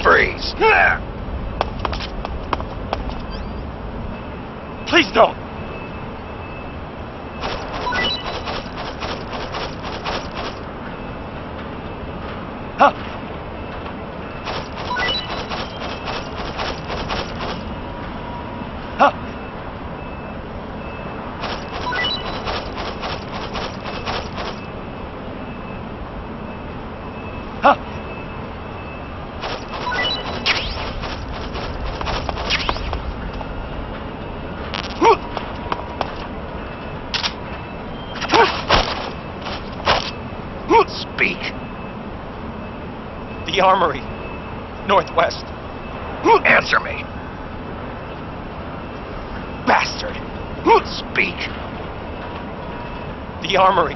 Freeze! Please don't! Huh? Huh? Huh? Speak. The armory. Northwest. Answer me. Bastard. Speak. The armory.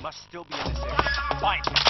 must still be in this area. Find him.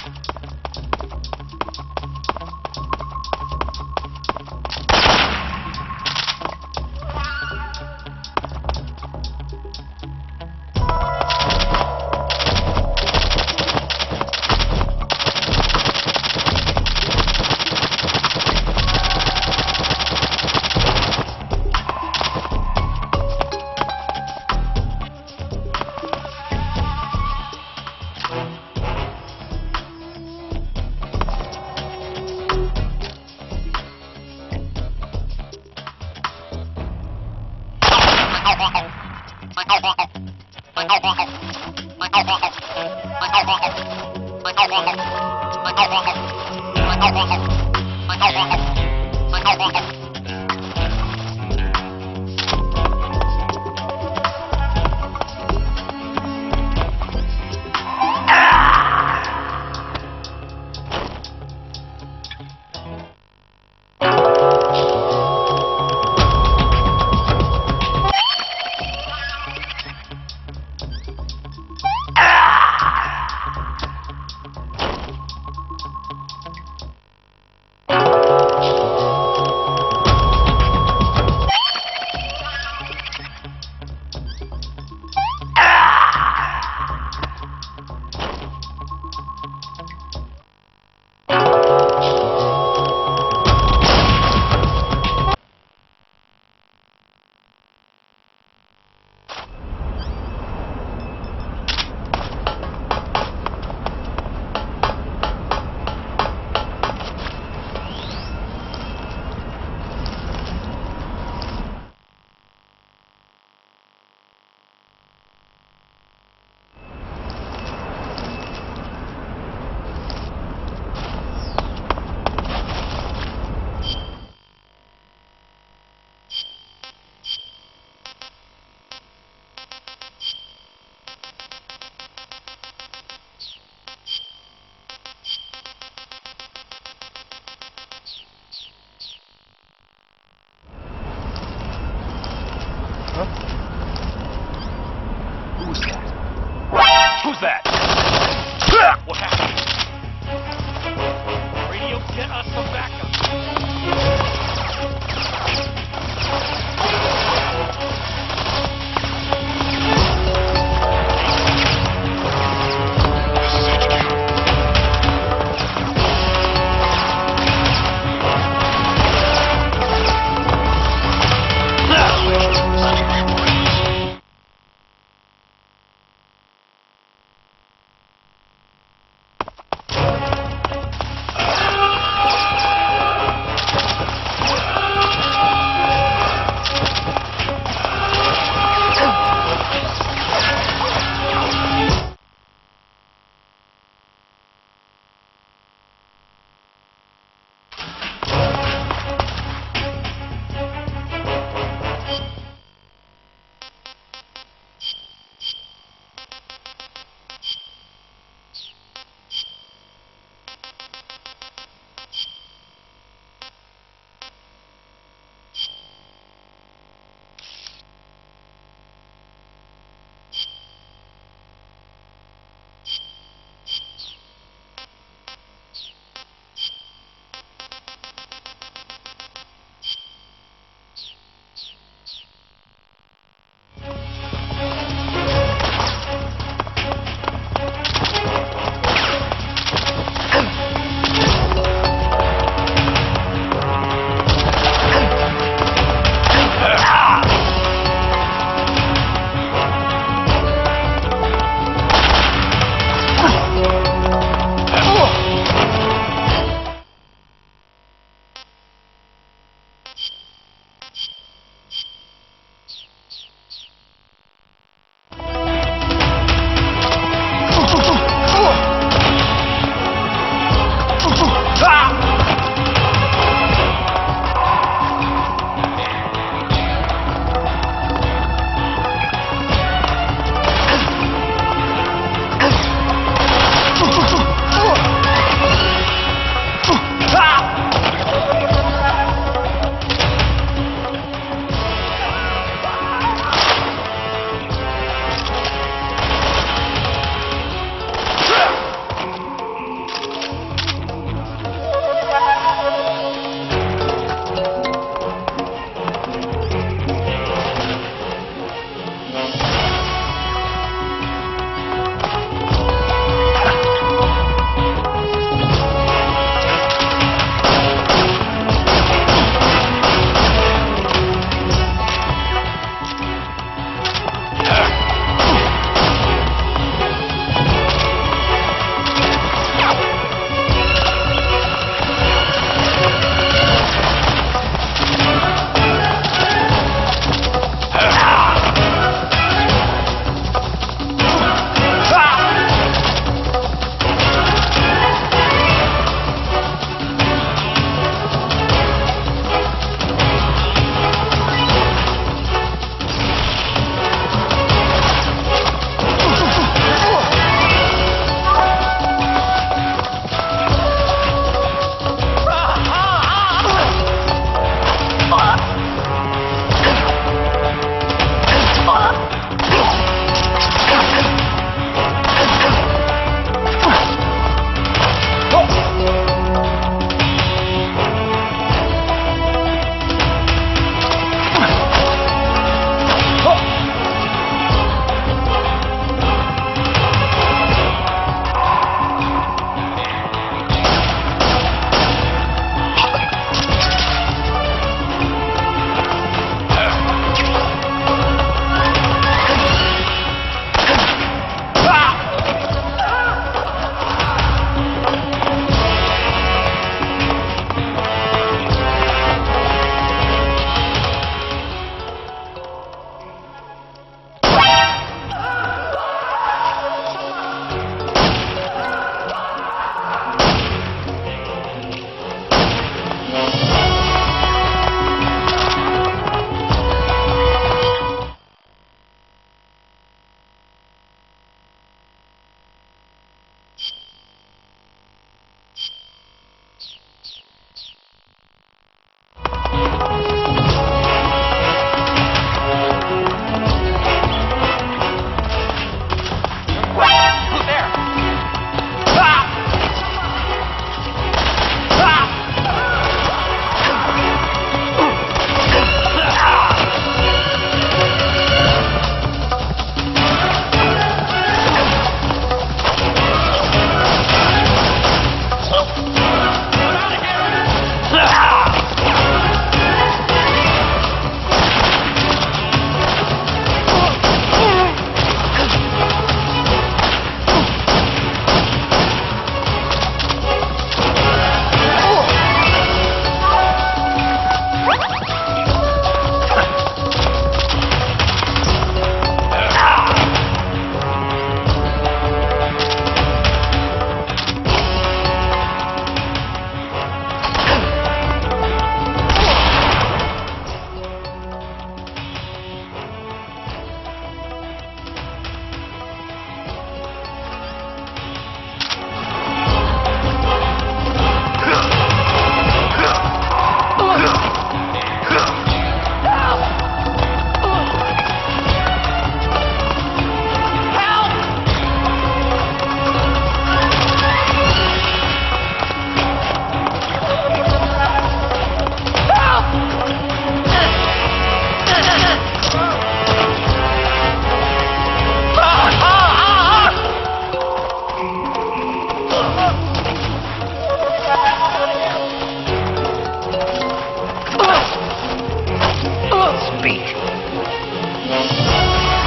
speak.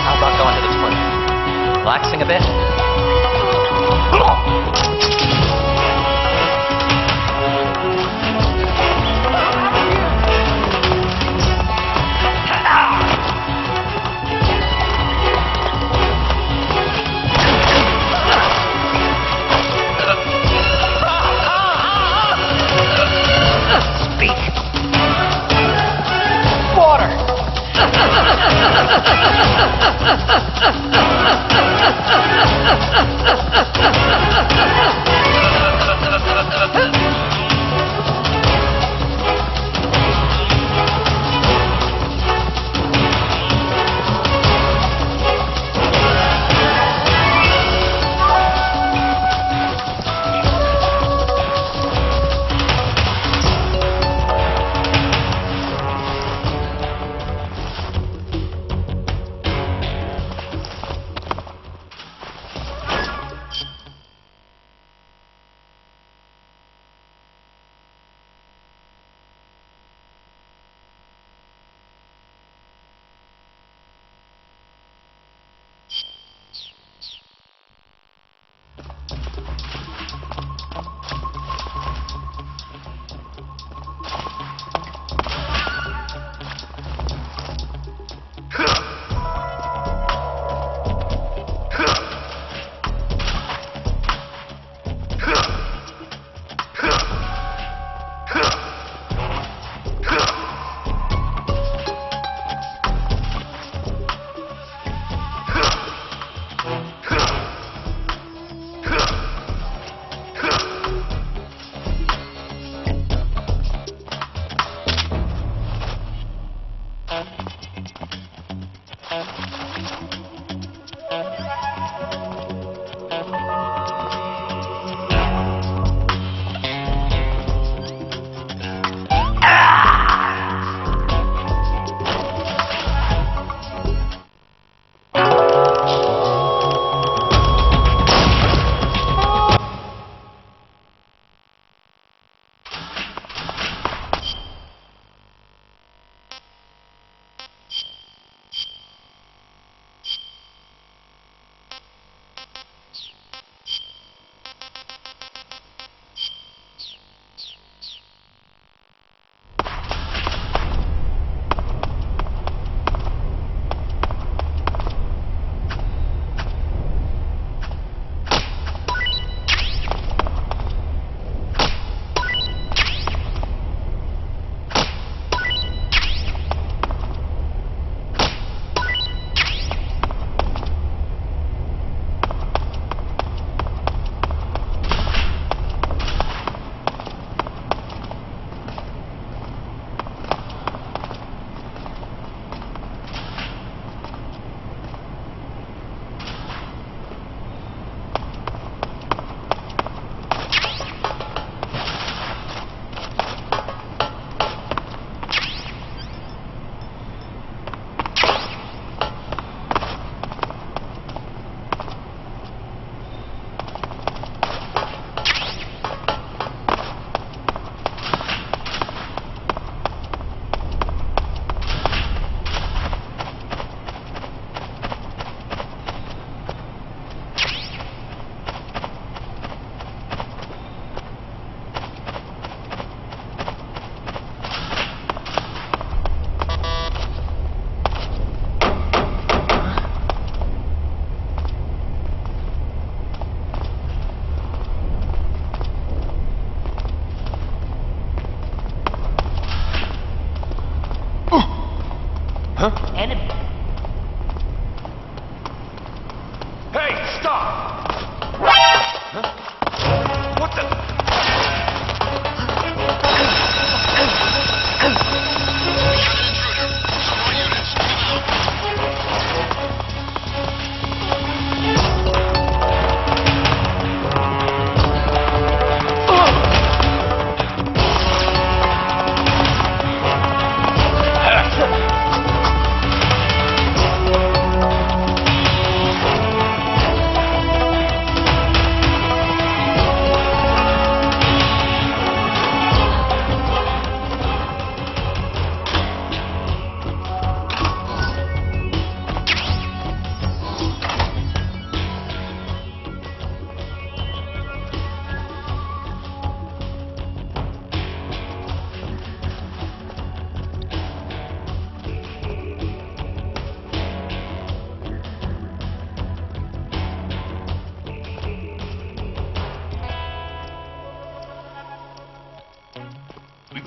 How about going to the toilet? Relaxing a bit? Speak. Water! Enemy. Hey, stop! Huh? What the?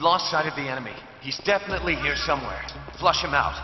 lost sight of the enemy. He's definitely here somewhere. Flush him out.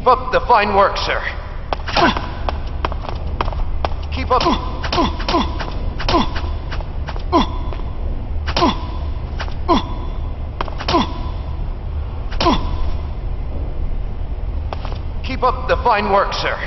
up the fine work, sir. Keep up. Keep up the fine work, sir.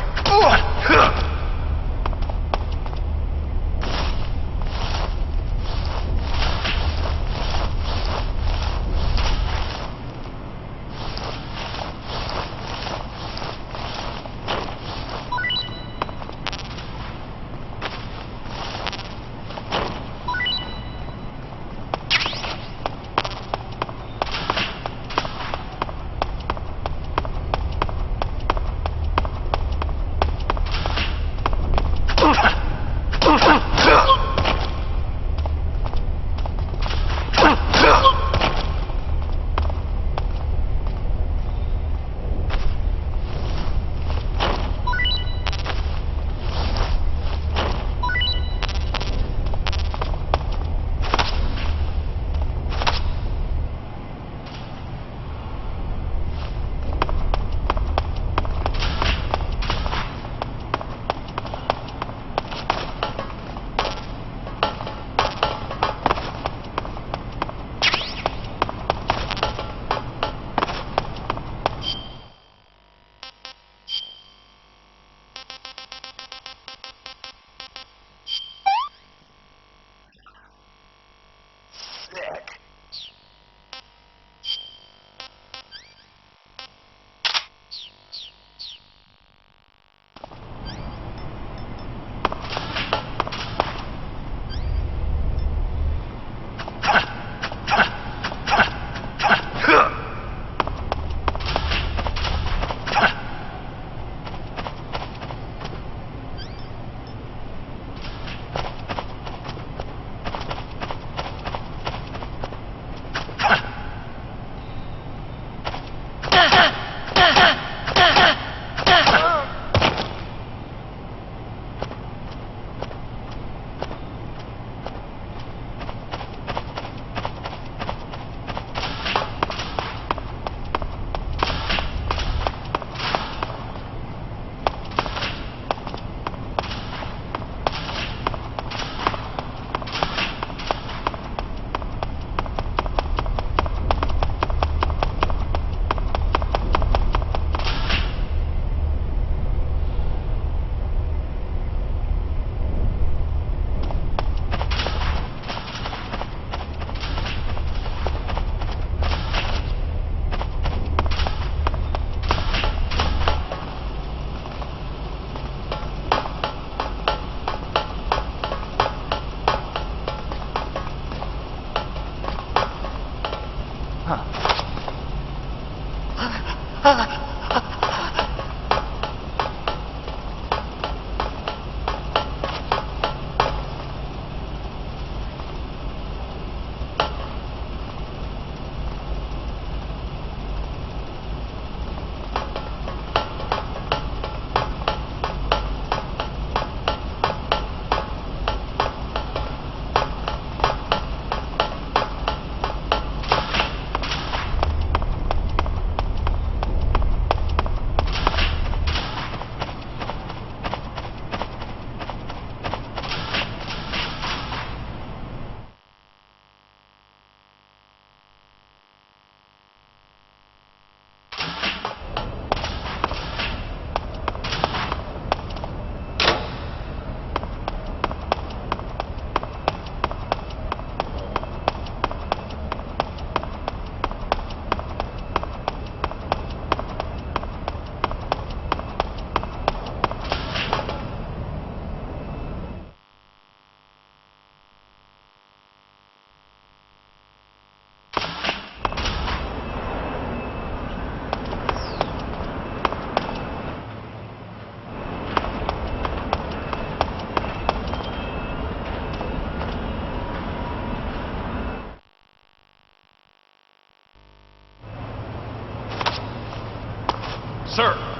Sir!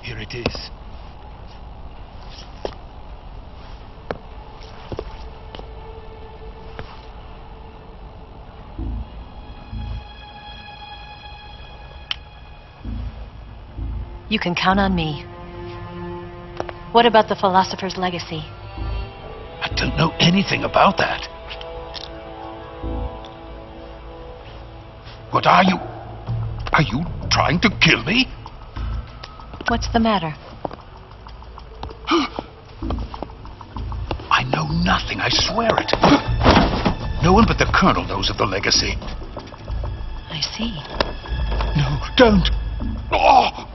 Here it is. You can count on me. What about the philosopher's legacy? I don't know anything about that. What are you? Are you trying to kill me? What's the matter? I know nothing, I swear it. No one but the Colonel knows of the legacy. I see. No, don't! Oh!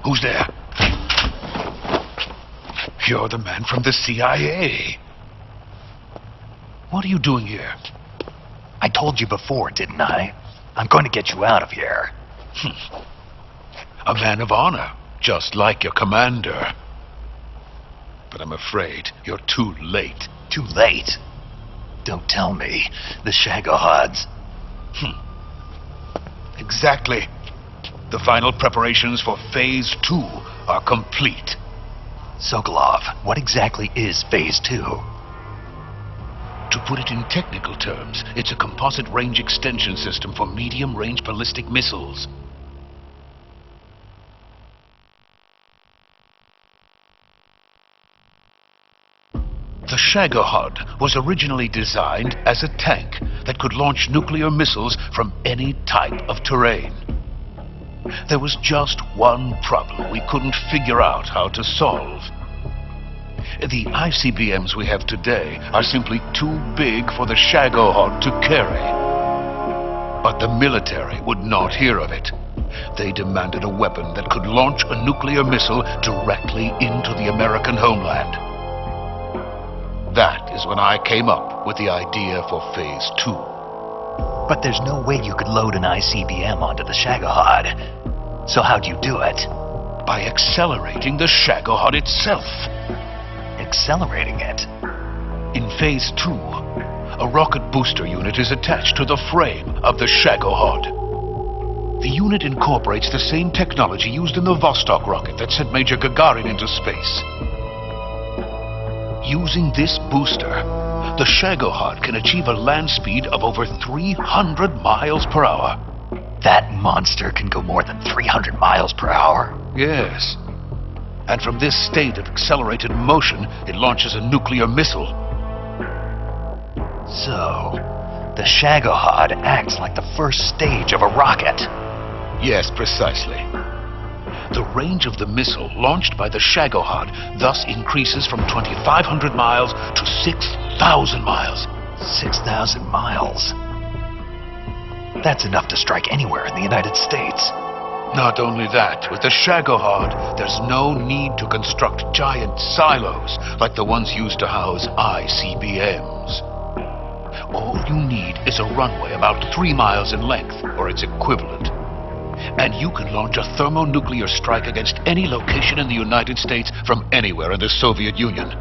Who's there? You're the man from the CIA. What are you doing here? I told you before, didn't I? I'm going to get you out of here. A man of honor, just like your commander. But I'm afraid you're too late. Too late? Don't tell me. The Shagohods. Exactly. The final preparations for Phase 2 are complete. Sokolov, what exactly is Phase 2? To put it in technical terms, it's a composite range extension system for medium-range ballistic missiles. The Shagohod was originally designed as a tank that could launch nuclear missiles from any type of terrain. There was just one problem we couldn't figure out how to solve. The ICBMs we have today are simply too big for the Shagohod to carry. But the military would not hear of it. They demanded a weapon that could launch a nuclear missile directly into the American homeland. That is when I came up with the idea for Phase 2. But there's no way you could load an ICBM onto the Shagohod. So how'd you do it? By accelerating the Shagohod itself. Accelerating it? In Phase 2, a rocket booster unit is attached to the frame of the Shagohod. The unit incorporates the same technology used in the Vostok rocket that sent Major Gagarin into space. Using this booster, the Shagohod can achieve a land speed of over 300 miles per hour. That monster can go more than 300 miles per hour? Yes. And from this state of accelerated motion, it launches a nuclear missile. So, the Shagohod acts like the first stage of a rocket. Yes, precisely. The range of the missile launched by the Shagohod thus increases from 2,500 miles to 6,000 miles. 6,000 miles? That's enough to strike anywhere in the United States. Not only that, with the Shagohod, there's no need to construct giant silos like the ones used to house ICBMs. All you need is a runway about 3 miles in length, or its equivalent. And you can launch a thermonuclear strike against any location in the United States from anywhere in the Soviet Union.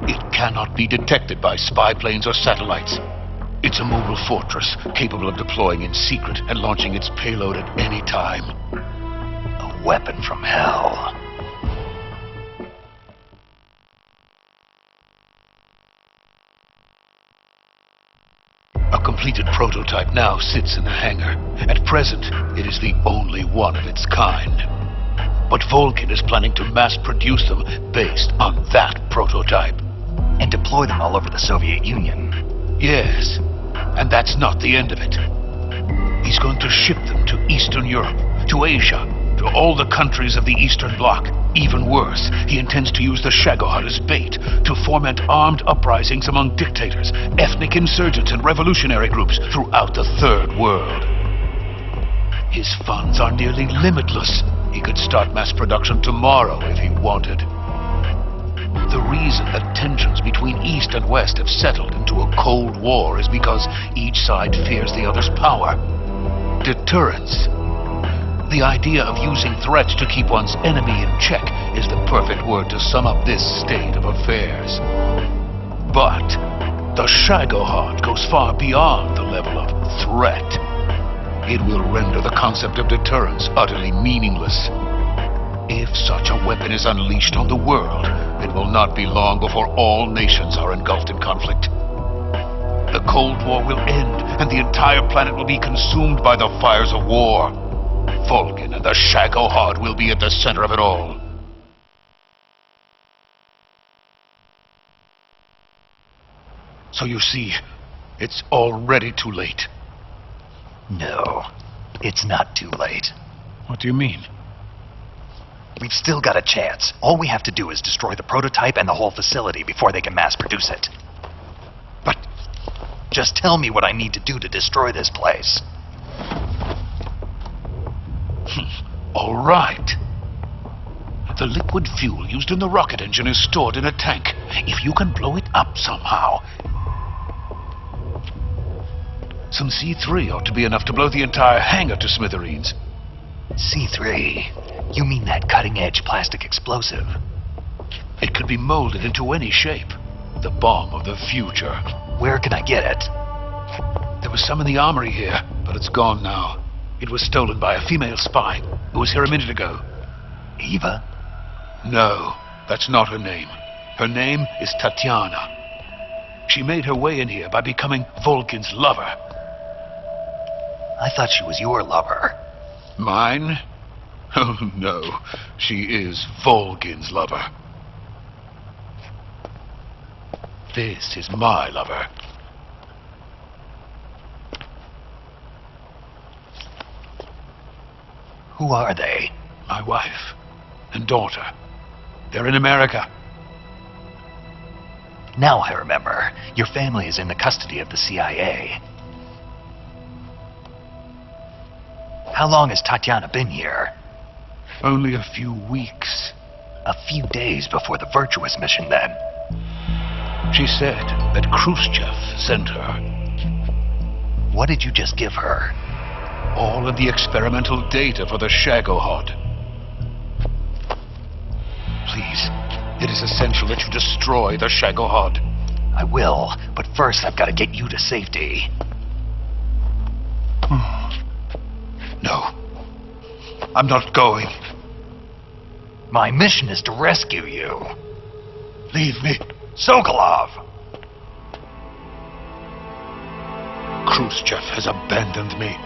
It cannot be detected by spy planes or satellites. It's a mobile fortress, capable of deploying in secret and launching its payload at any time. A weapon from hell. A completed prototype now sits in the hangar. At present, it is the only one of its kind. But Volkin is planning to mass produce them based on that prototype. And deploy them all over the Soviet Union. Yes, and that's not the end of it. He's going to ship them to Eastern Europe, to Asia, to all the countries of the Eastern Bloc. Even worse, he intends to use the Shagohod as bait to foment armed uprisings among dictators, ethnic insurgents, and revolutionary groups throughout the Third World. His funds are nearly limitless. He could start mass production tomorrow if he wanted. The reason that tensions between East and West have settled into a Cold War is because each side fears the other's power. Deterrence. The idea of using threats to keep one's enemy in check is the perfect word to sum up this state of affairs. But the Shagohod goes far beyond the level of threat. It will render the concept of deterrence utterly meaningless. If such a weapon is unleashed on the world, it will not be long before all nations are engulfed in conflict. The Cold War will end, and the entire planet will be consumed by the fires of war. Vulcan and the Shagohod will be at the center of it all. So you see, it's already too late. No, it's not too late. What do you mean? We've still got a chance. All we have to do is destroy the prototype and the whole facility before they can mass produce it. But just tell me what I need to do to destroy this place. all right. The liquid fuel used in the rocket engine is stored in a tank. If you can blow it up somehow, some C3 ought to be enough to blow the entire hangar to smithereens. C3? You mean that cutting-edge plastic explosive? It could be molded into any shape. The bomb of the future. Where can I get it? There was some in the armory here, but it's gone now. It was stolen by a female spy who was here a minute ago. Eva? No, that's not her name. Her name is Tatiana. She made her way in here by becoming Vulcan's lover. I thought she was your lover. Mine? Oh, no. She is Vulcan's lover. This is my lover. Who are they? My wife and daughter. They're in America. Now I remember. Your family is in the custody of the CIA. How long has Tatiana been here? Only a few weeks. A few days before the Virtuous mission, then. She said that Khrushchev sent her. What did you just give her? All of the experimental data for the Shagohod. Please, it is essential that you destroy the Shagohod. I will, but first I've got to get you to safety. No. I'm not going. My mission is to rescue you. Leave me. Sokolov! Khrushchev has abandoned me.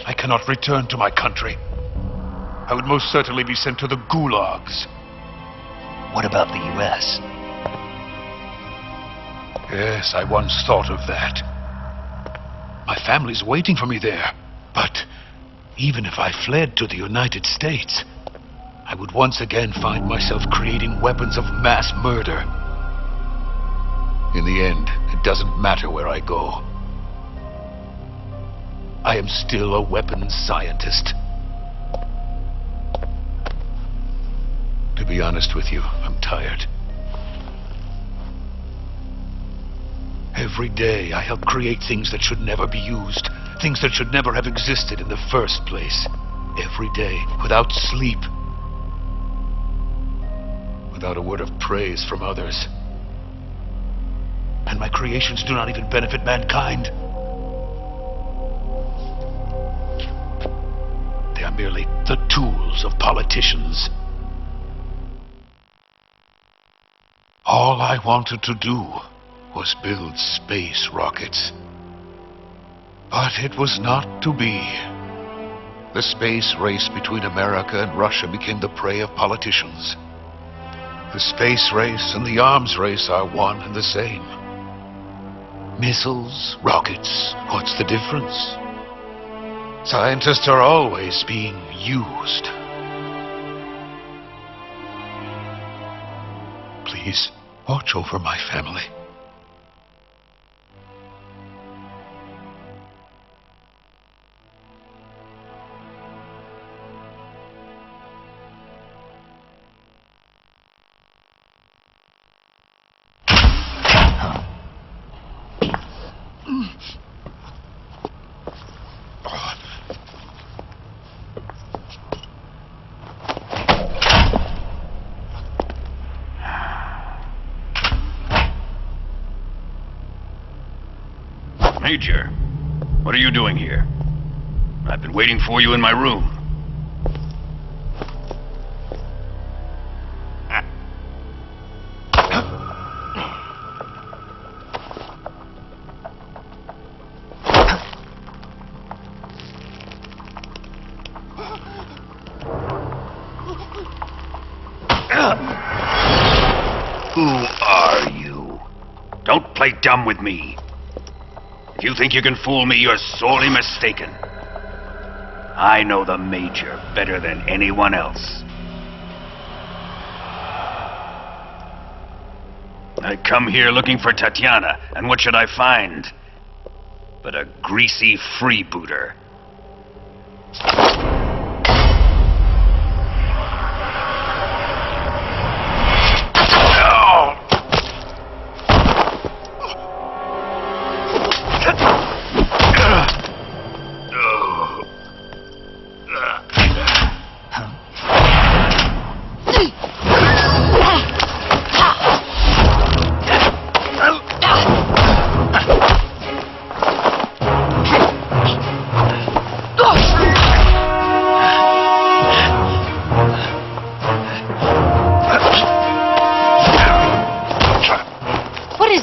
I cannot return to my country. I would most certainly be sent to the gulags. What about the U.S.? Yes, I once thought of that. My family's waiting for me there. But even if I fled to the United States, I would once again find myself creating weapons of mass murder. In the end, it doesn't matter where I go. I am still a weapons scientist. To be honest with you, I'm tired. Every day I help create things that should never be used, things that should never have existed in the first place. Every day, without sleep, without a word of praise from others. And my creations do not even benefit mankind. They are merely the tools of politicians. All I wanted to do was build space rockets. But it was not to be. The space race between America and Russia became the prey of politicians. The space race and the arms race are one and the same. Missiles, rockets, what's the difference? Scientists are always being used. Please, watch over my family. Major, what are you doing here? I've been waiting for you in my room. Who are you? Don't play dumb with me. If you think you can fool me, you're sorely mistaken. I know the Major better than anyone else. I come here looking for Tatiana, and what should I find? But a greasy freebooter.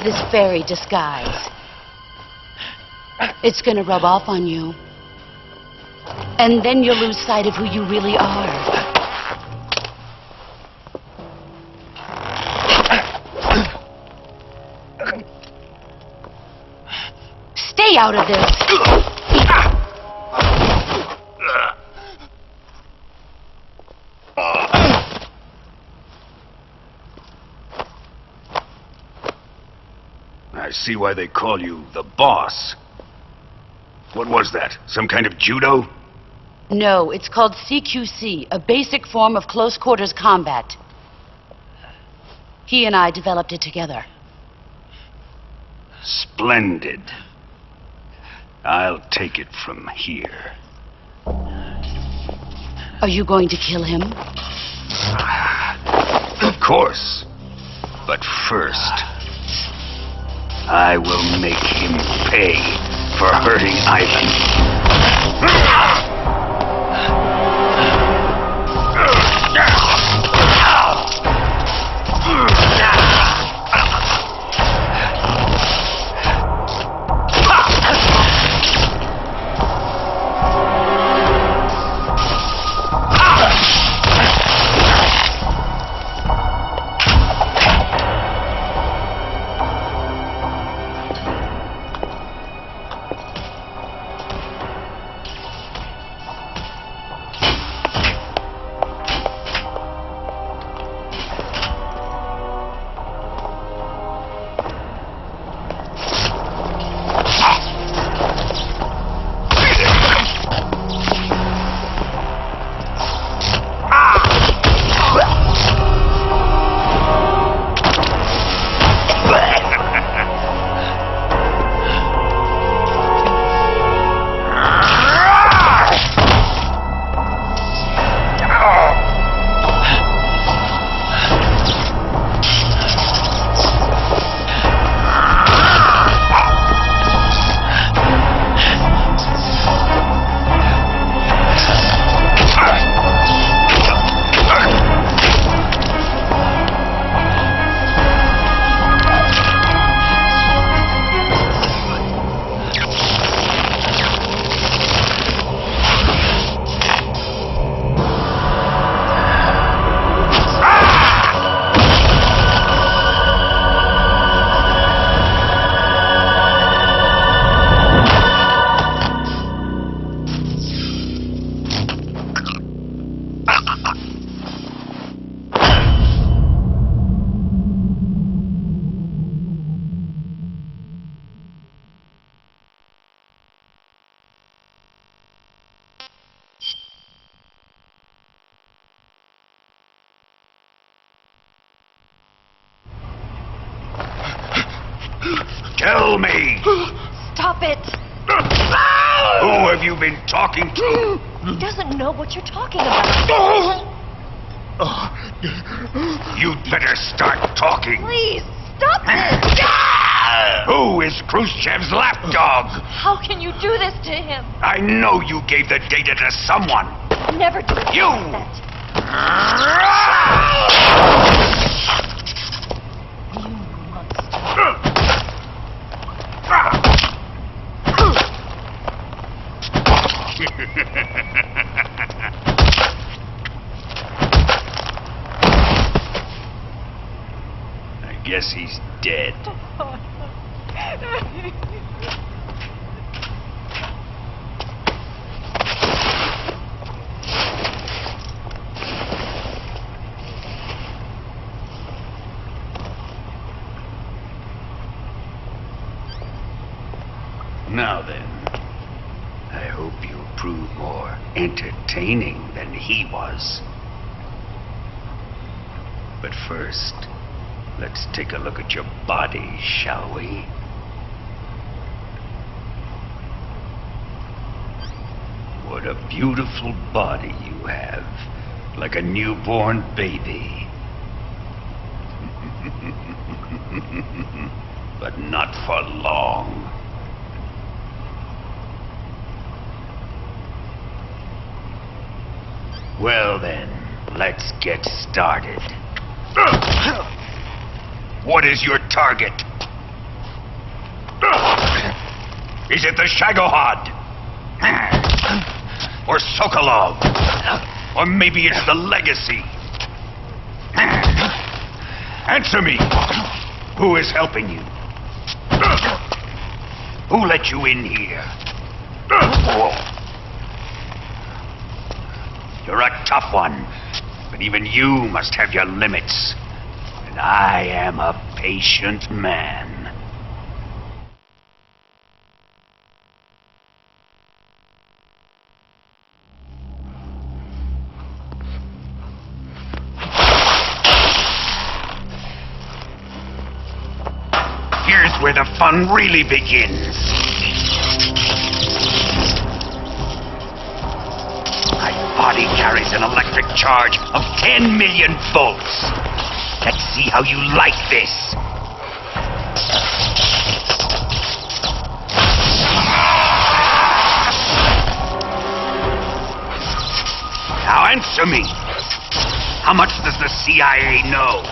This fairy disguise. It's gonna rub off on you. And then you'll lose sight of who you really are. Stay out of this! I see why they call you the boss. What was that? Some kind of judo? No, it's called CQC, a basic form of close quarters combat. He and I developed it together. Splendid. I'll take it from here. Are you going to kill him? Of course. But first, I will make him pay for hurting Ivan. Tell me! Stop it! Who have you been talking to? He doesn't know what you're talking about. You'd better start talking. Please, stop this! Who is Khrushchev's lapdog? How can you do this to him? I know you gave the data to someone. Never do it You! like that. You I guess he's dead. Now then, I hope you'll prove more entertaining than he was. But first, let's take a look at your body, shall we? What a beautiful body you have, like a newborn baby. But not for long. Well then, let's get started. What is your target? Is it the Shagohod? Or Sokolov? Or maybe it's the Legacy? Answer me! Who is helping you? Who let you in here? You're a tough one, but even you must have your limits. And I am a patient man. Here's where the fun really begins. My body carries an electric charge of 10 million volts. Let's see how you like this. Now answer me. How much does the CIA know?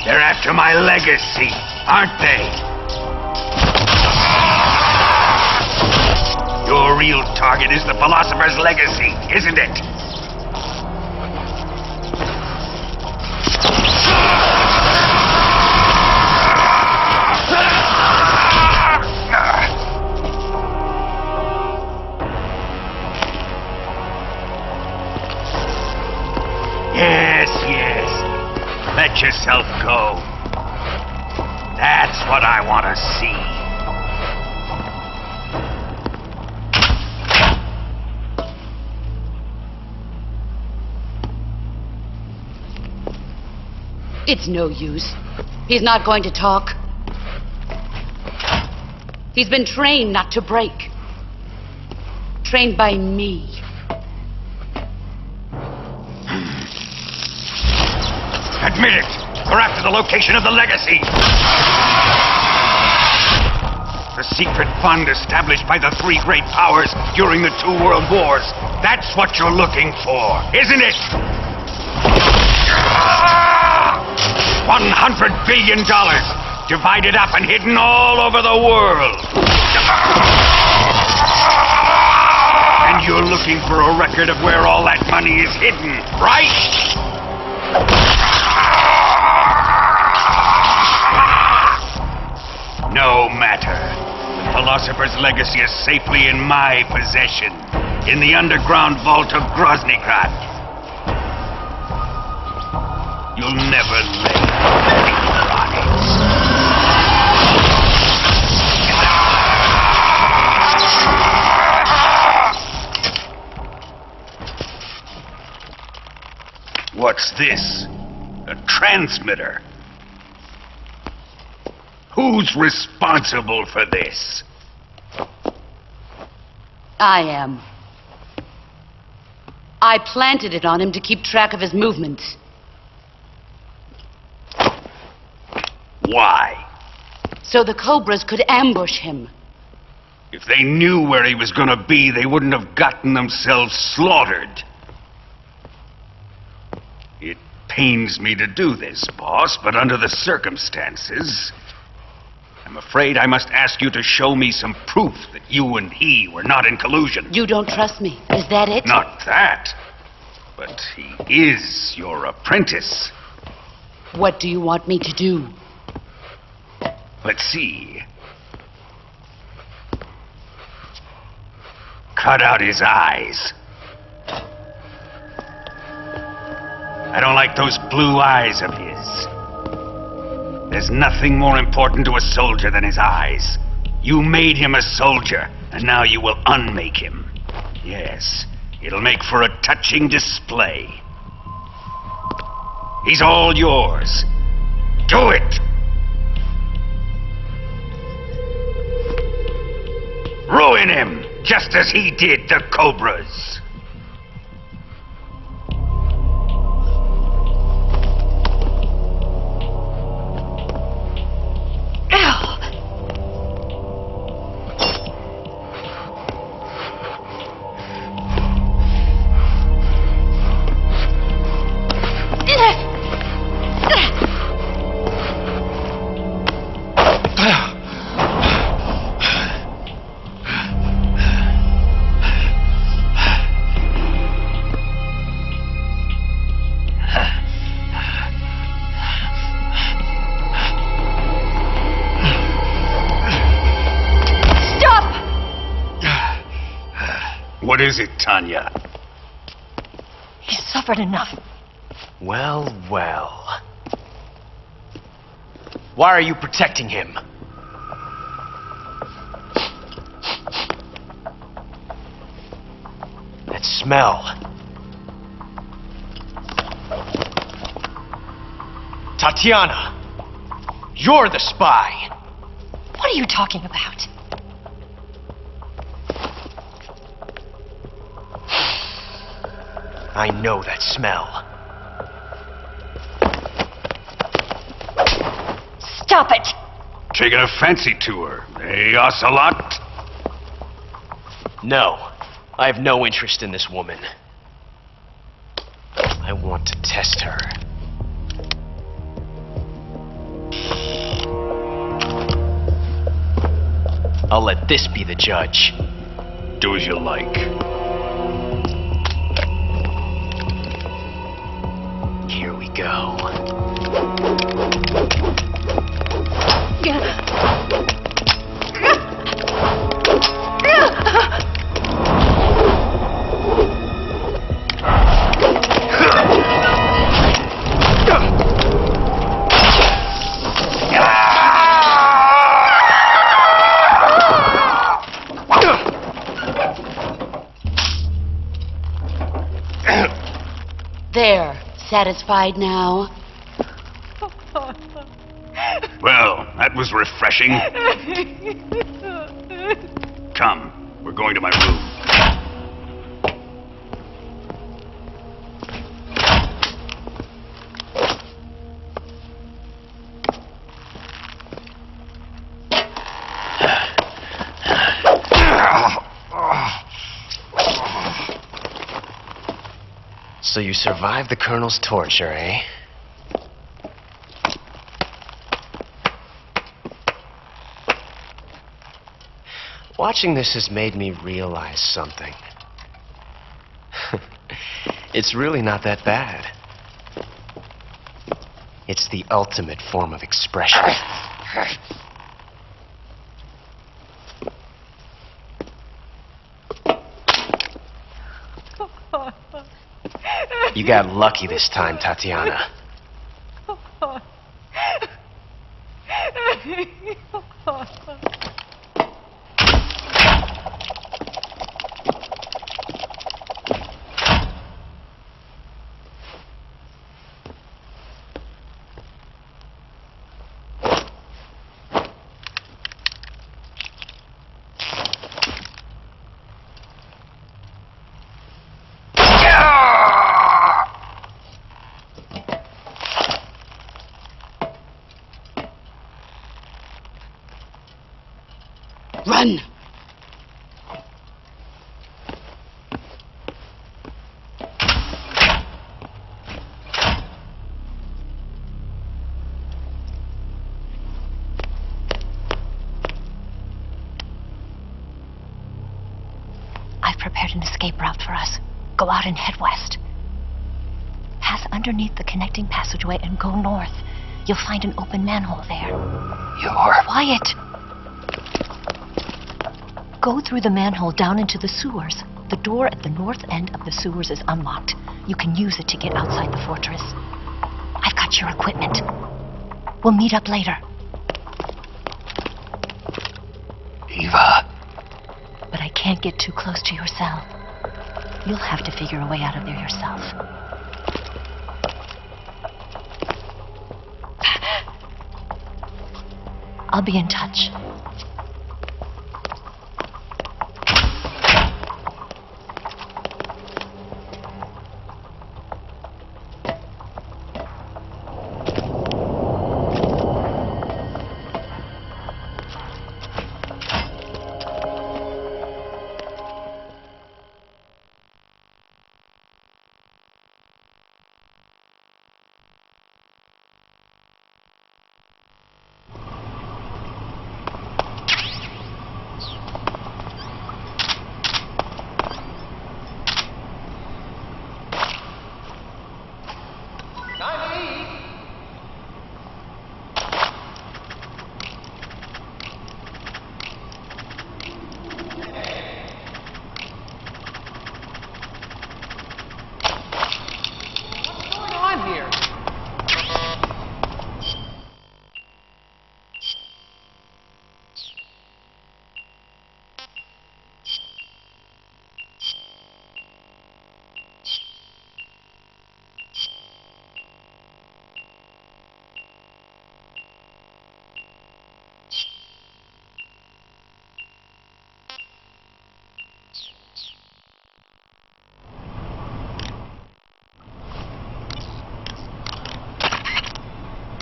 They're after my legacy, aren't they? Your real target is the Philosopher's Legacy, isn't it? Yes. Let yourself go. That's what I want to see. It's no use. He's not going to talk. He's been trained not to break. Trained by me. Admit it! We're after the location of the Legacy! The secret fund established by the three great powers during the 2 world wars. That's what you're looking for, isn't it? $100 billion, divided up and hidden all over the world. And you're looking for a record of where all that money is hidden, right? No matter. The Philosopher's Legacy is safely in my possession, in the underground vault of Groznygrad. You'll never lay a finger on it. What's this? A transmitter? Who's responsible for this? I am. I planted it on him to keep track of his movements. Why? So the Cobras could ambush him. If they knew where he was gonna be, they wouldn't have gotten themselves slaughtered. It pains me to do this, boss, but under the circumstances, I'm afraid I must ask you to show me some proof that you and he were not in collusion. You don't trust me. Is that it? Not that. But he is your apprentice. What do you want me to do? Let's see. Cut out his eyes. I don't like those blue eyes of his. There's nothing more important to a soldier than his eyes. You made him a soldier, and now you will unmake him. Yes, it'll make for a touching display. He's all yours. Do it! Ruin him, just as he did the Cobras. What is it, Tanya? He's suffered enough. Well, well. Why are you protecting him? That smell. Tatiana! You're the spy! What are you talking about? I know that smell. Stop it! Taking a fancy to her, eh, Ocelot? No, I have no interest in this woman. I want to test her. I'll let this be the judge. Do as you like. Here we go. There. Satisfied now? Well, that was refreshing. Come, we're going to my room. So you survived the Colonel's torture, eh? Watching this has made me realize something. It's really not that bad. It's the ultimate form of expression. You got lucky this time, Tatiana. Go out and head west. Pass underneath the connecting passageway and go north. You'll find an open manhole there. You're... Quiet! Go through the manhole down into the sewers. The door at the north end of the sewers is unlocked. You can use it to get outside the fortress. I've got your equipment. We'll meet up later. Eva. But I can't get too close to your cell. You'll have to figure a way out of there yourself. I'll be in touch.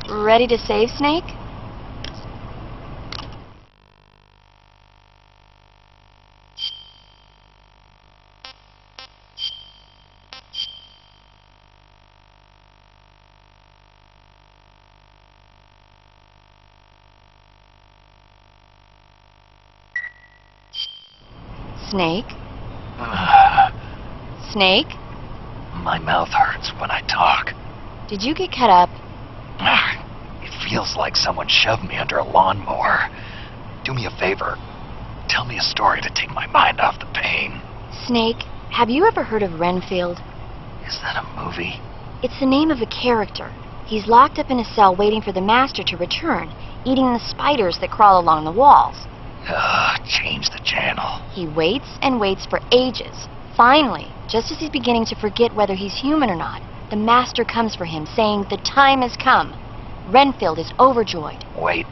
Ready to save, Snake? Snake? Snake? My mouth hurts when I talk. Did you get cut up? It feels like someone shoved me under a lawnmower. Do me a favor. Tell me a story to take my mind off the pain. Snake, have you ever heard of Renfield? Is that a movie? It's the name of a character. He's locked up in a cell waiting for the master to return, eating the spiders that crawl along the walls. Change the channel. He waits and waits for ages. Finally, just as he's beginning to forget whether he's human or not, the master comes for him, saying the time has come. Renfield is overjoyed. Wait,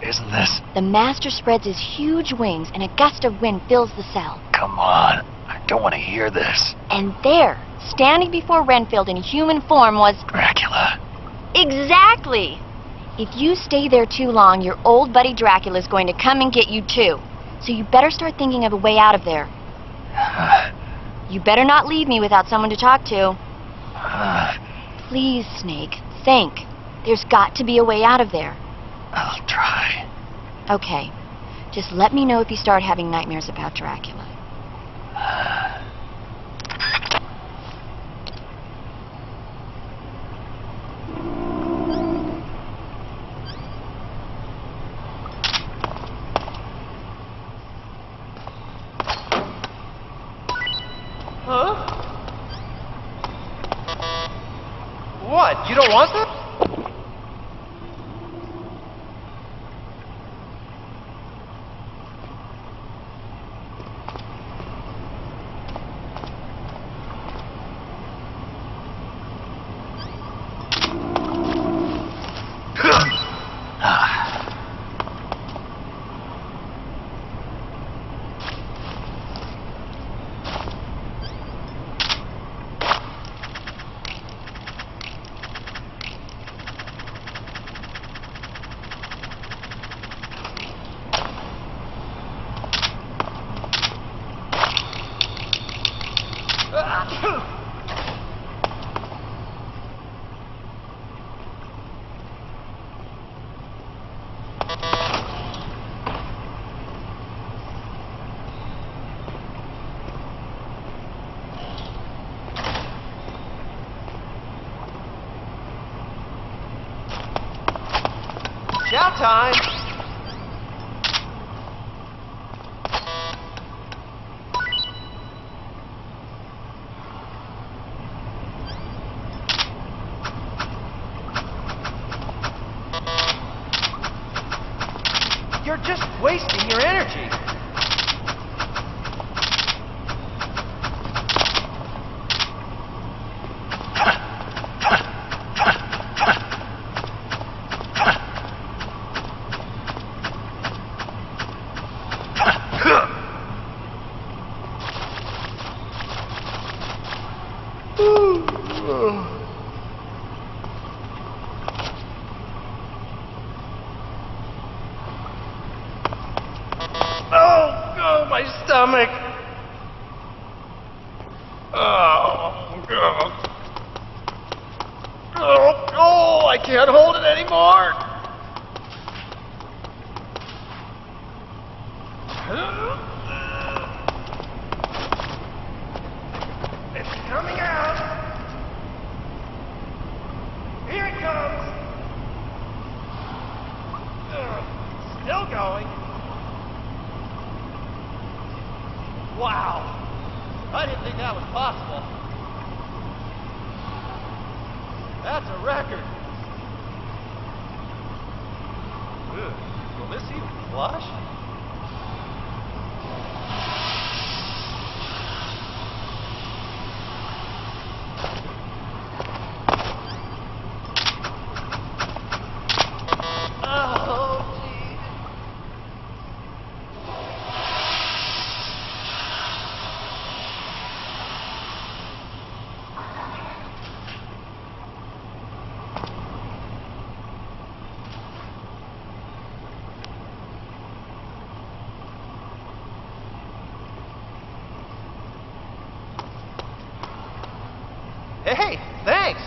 isn't this... The master spreads his huge wings and a gust of wind fills the cell. Come on, I don't want to hear this. And there, standing before Renfield in human form was... Dracula. Exactly! If you stay there too long, your old buddy Dracula's going to come and get you too. So you better start thinking of a way out of there. You better not leave me without someone to talk to. Please, Snake, think. There's got to be a way out of there. I'll try. Okay. Just let me know if you start having nightmares about Dracula. Huh? What? You don't want them? time. You're just wasting your energy. Oh, my stomach. Oh, I can't hold it anymore. It's coming out. Here it comes. Still going. Wow. I didn't think that was possible. That's a record. Ugh. Will this even flush? Oh, geez. Hey, thanks.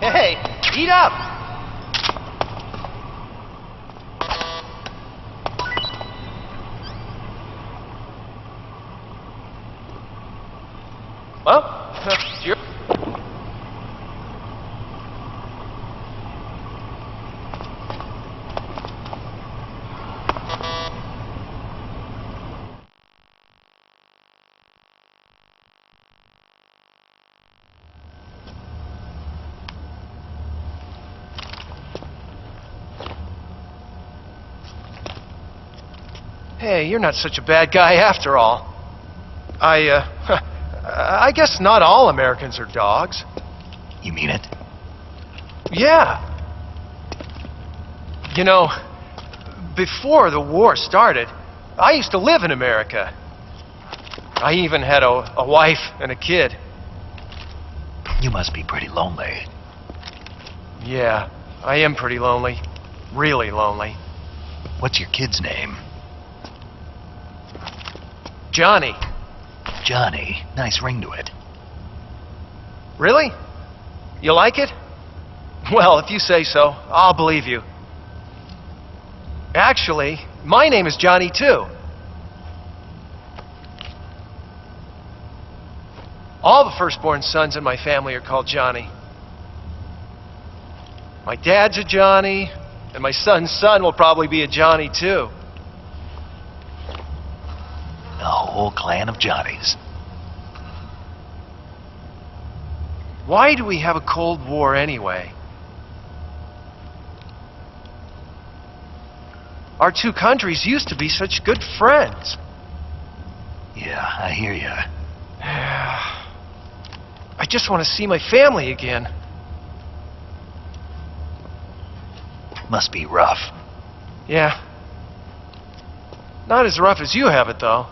Hey, eat up! Well, it's your... Hey, you're not such a bad guy after all. I guess not all Americans are dogs. You mean it? Yeah. You know, before the war started, I used to live in America. I even had a wife and a kid. You must be pretty lonely. Yeah, I am pretty lonely. Really lonely. What's your kid's name? Johnny. Johnny. Nice ring to it. Really? You like it? Well, if you say so, I'll believe you. Actually, my name is Johnny too. All the firstborn sons in my family are called Johnny. My dad's a Johnny, and my son's son will probably be a Johnny too. A whole clan of Johnnies. Why do we have a Cold War anyway? Our two countries used to be such good friends. Yeah, I hear ya. I just want to see my family again. Must be rough. Yeah. Not as rough as you have it, though.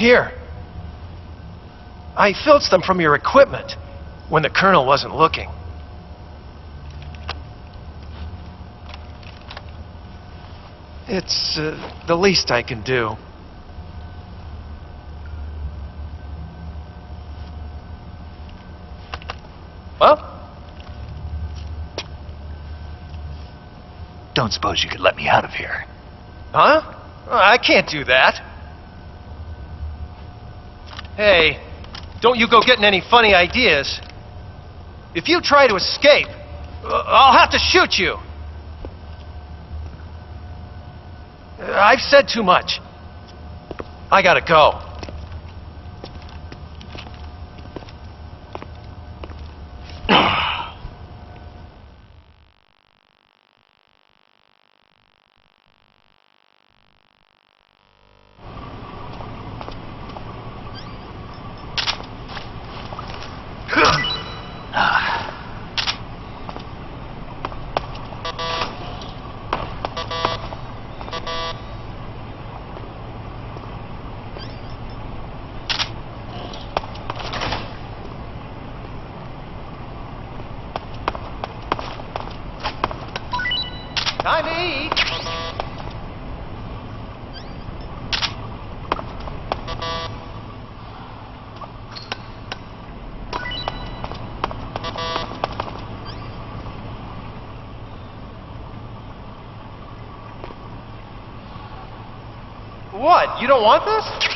Here. I filched them from your equipment when the Colonel wasn't looking. It's the least I can do. Well? Don't suppose you could let me out of here? Huh? I can't do that. Hey, don't you go getting any funny ideas. If you try to escape, I'll have to shoot you. I've said too much. I gotta go. Time to eat. What? You don't want this?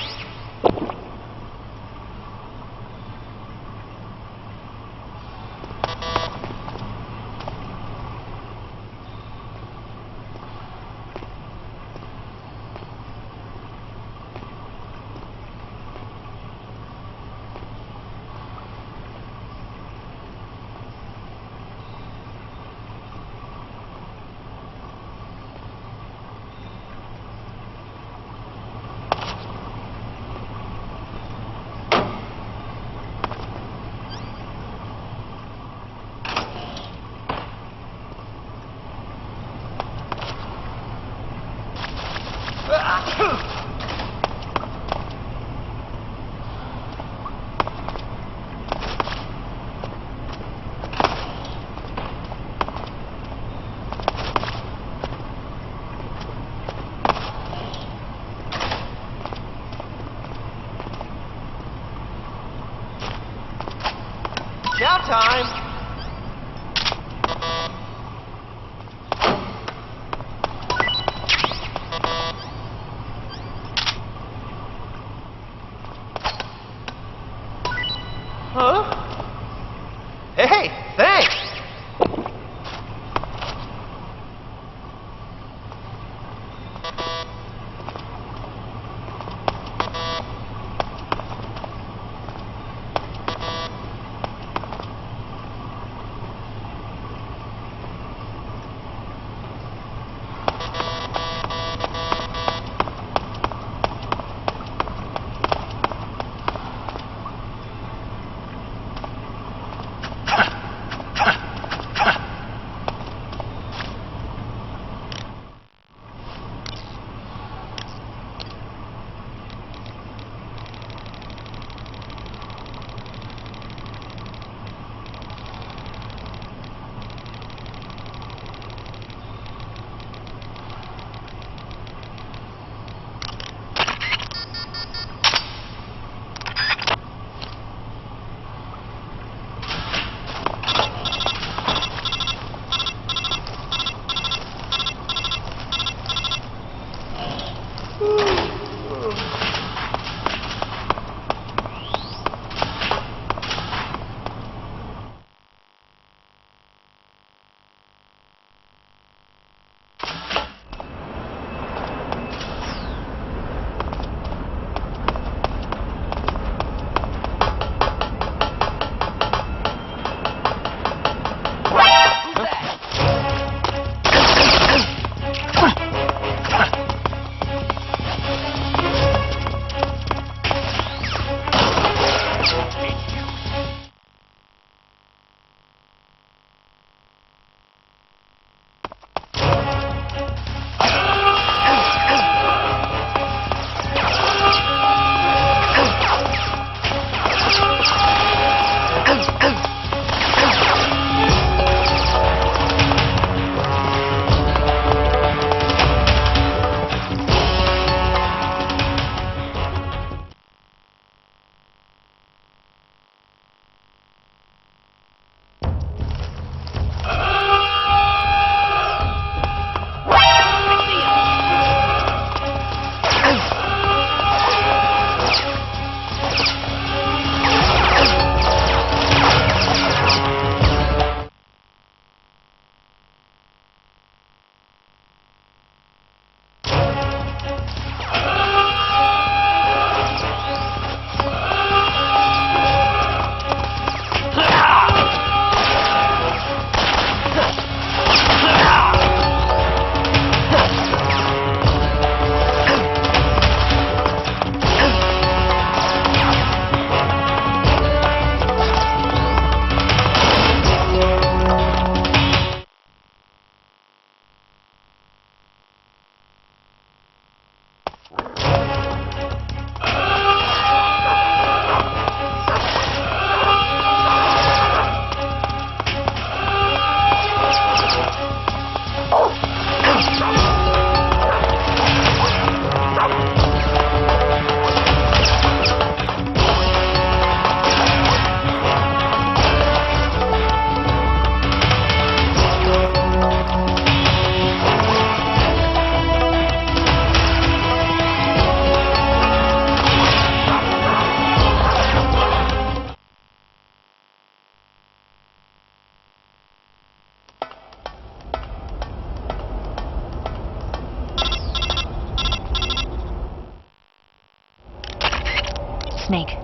Snake,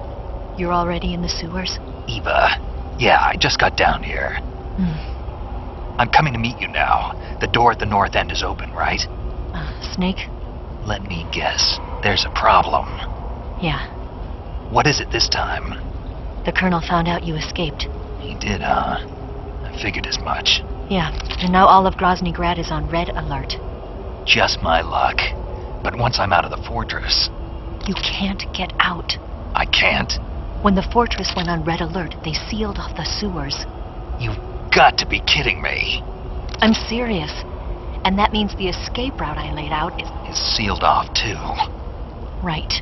you're already in the sewers? Eva, yeah, I just got down here. I'm coming to meet you now. The door at the north end is open, right? Snake? Let me guess. There's a problem. Yeah. What is it this time? The Colonel found out you escaped. He did, huh? I figured as much. Yeah, and now all of Grozny Grad is on red alert. Just my luck. But once I'm out of the fortress... You can't get out. I can't? When the fortress went on red alert, they sealed off the sewers. You've got to be kidding me. I'm serious. And that means the escape route I laid out is sealed off, too. Right.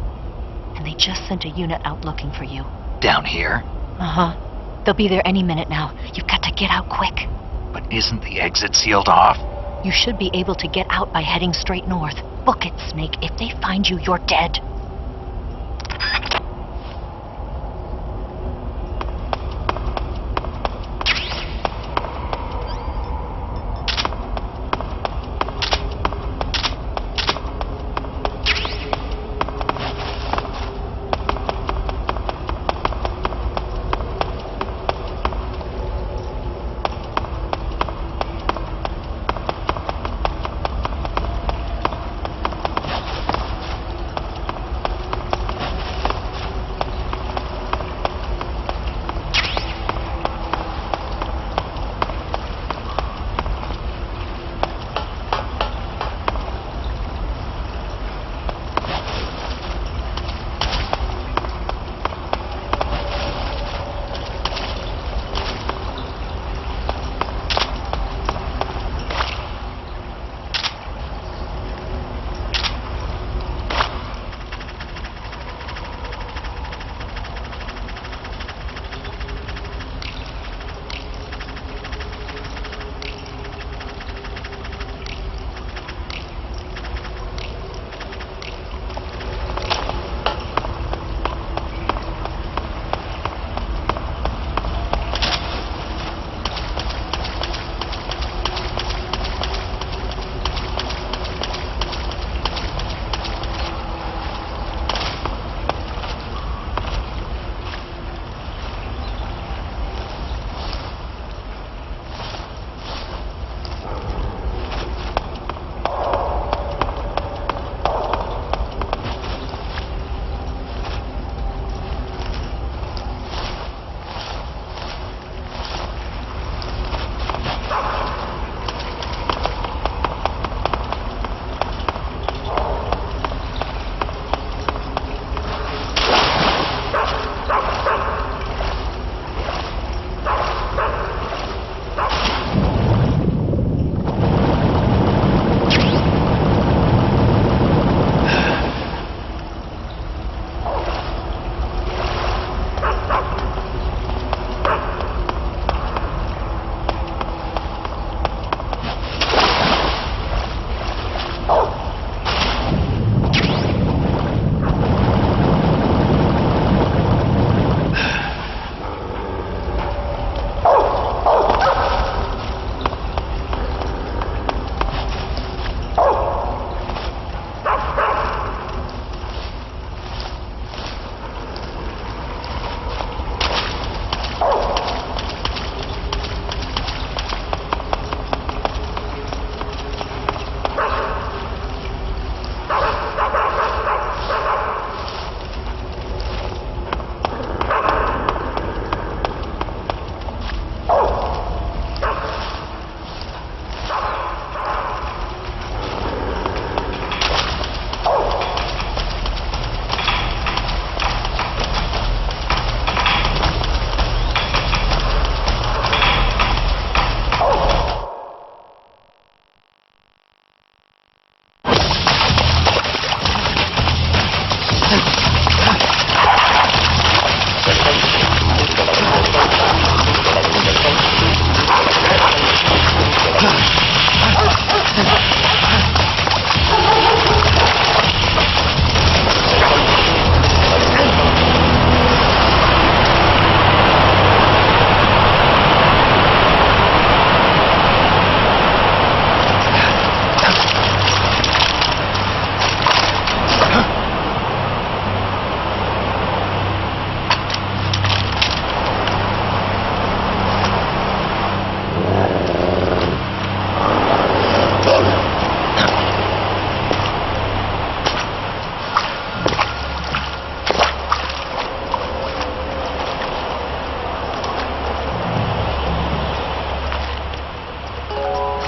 And they just sent a unit out looking for you. Down here? Uh-huh. They'll be there any minute now. You've got to get out quick. But isn't the exit sealed off? You should be able to get out by heading straight north. Book it, Snake. If they find you, you're dead.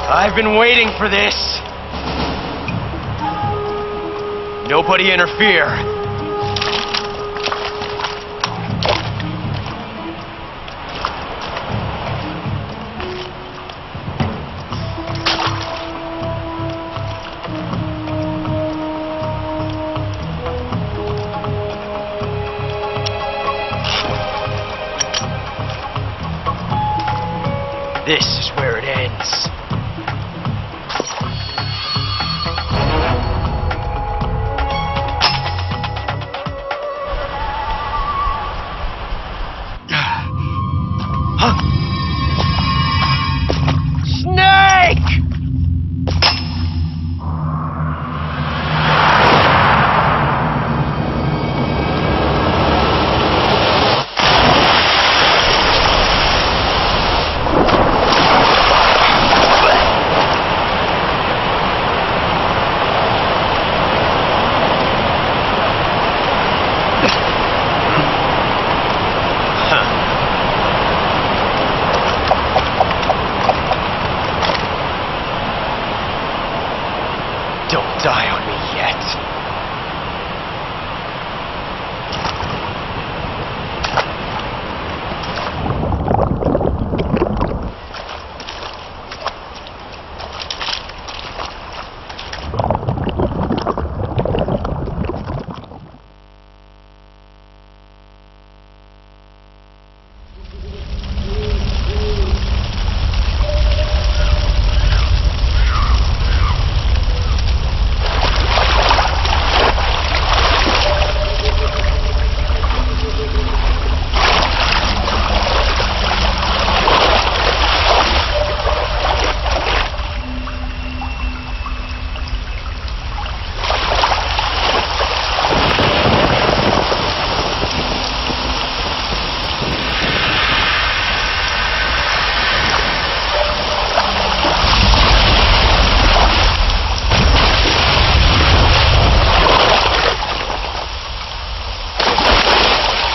I've been waiting for this. Nobody interfere. This is where it ends. Huh? Snake! Don't die on me yet.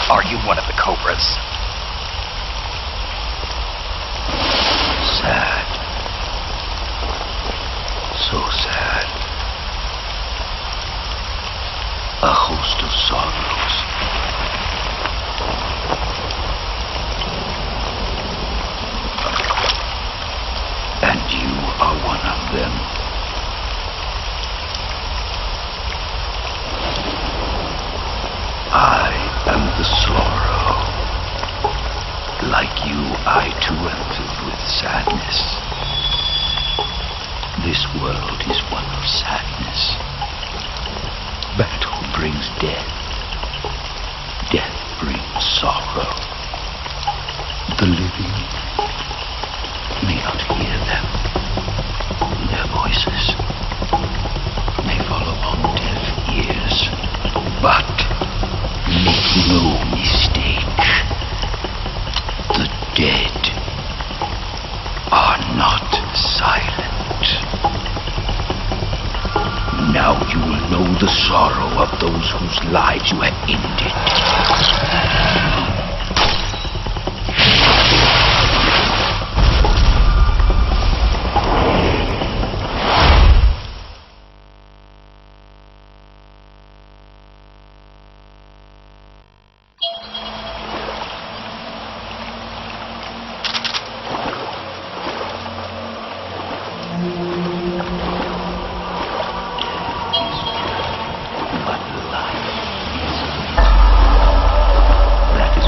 Are you one of the Cobras? Sad. So sad. A host of sorrows. And you are one of them. I am the sorrow. Like you, I too am filled with sadness. This world is one of sadness. Battle brings death. Death brings sorrow. The living may not hear them. Their voices may fall upon deaf ears. But make no mistake, the dead are not silent. Now you will know the sorrow of those whose lives you have ended. But life is, that is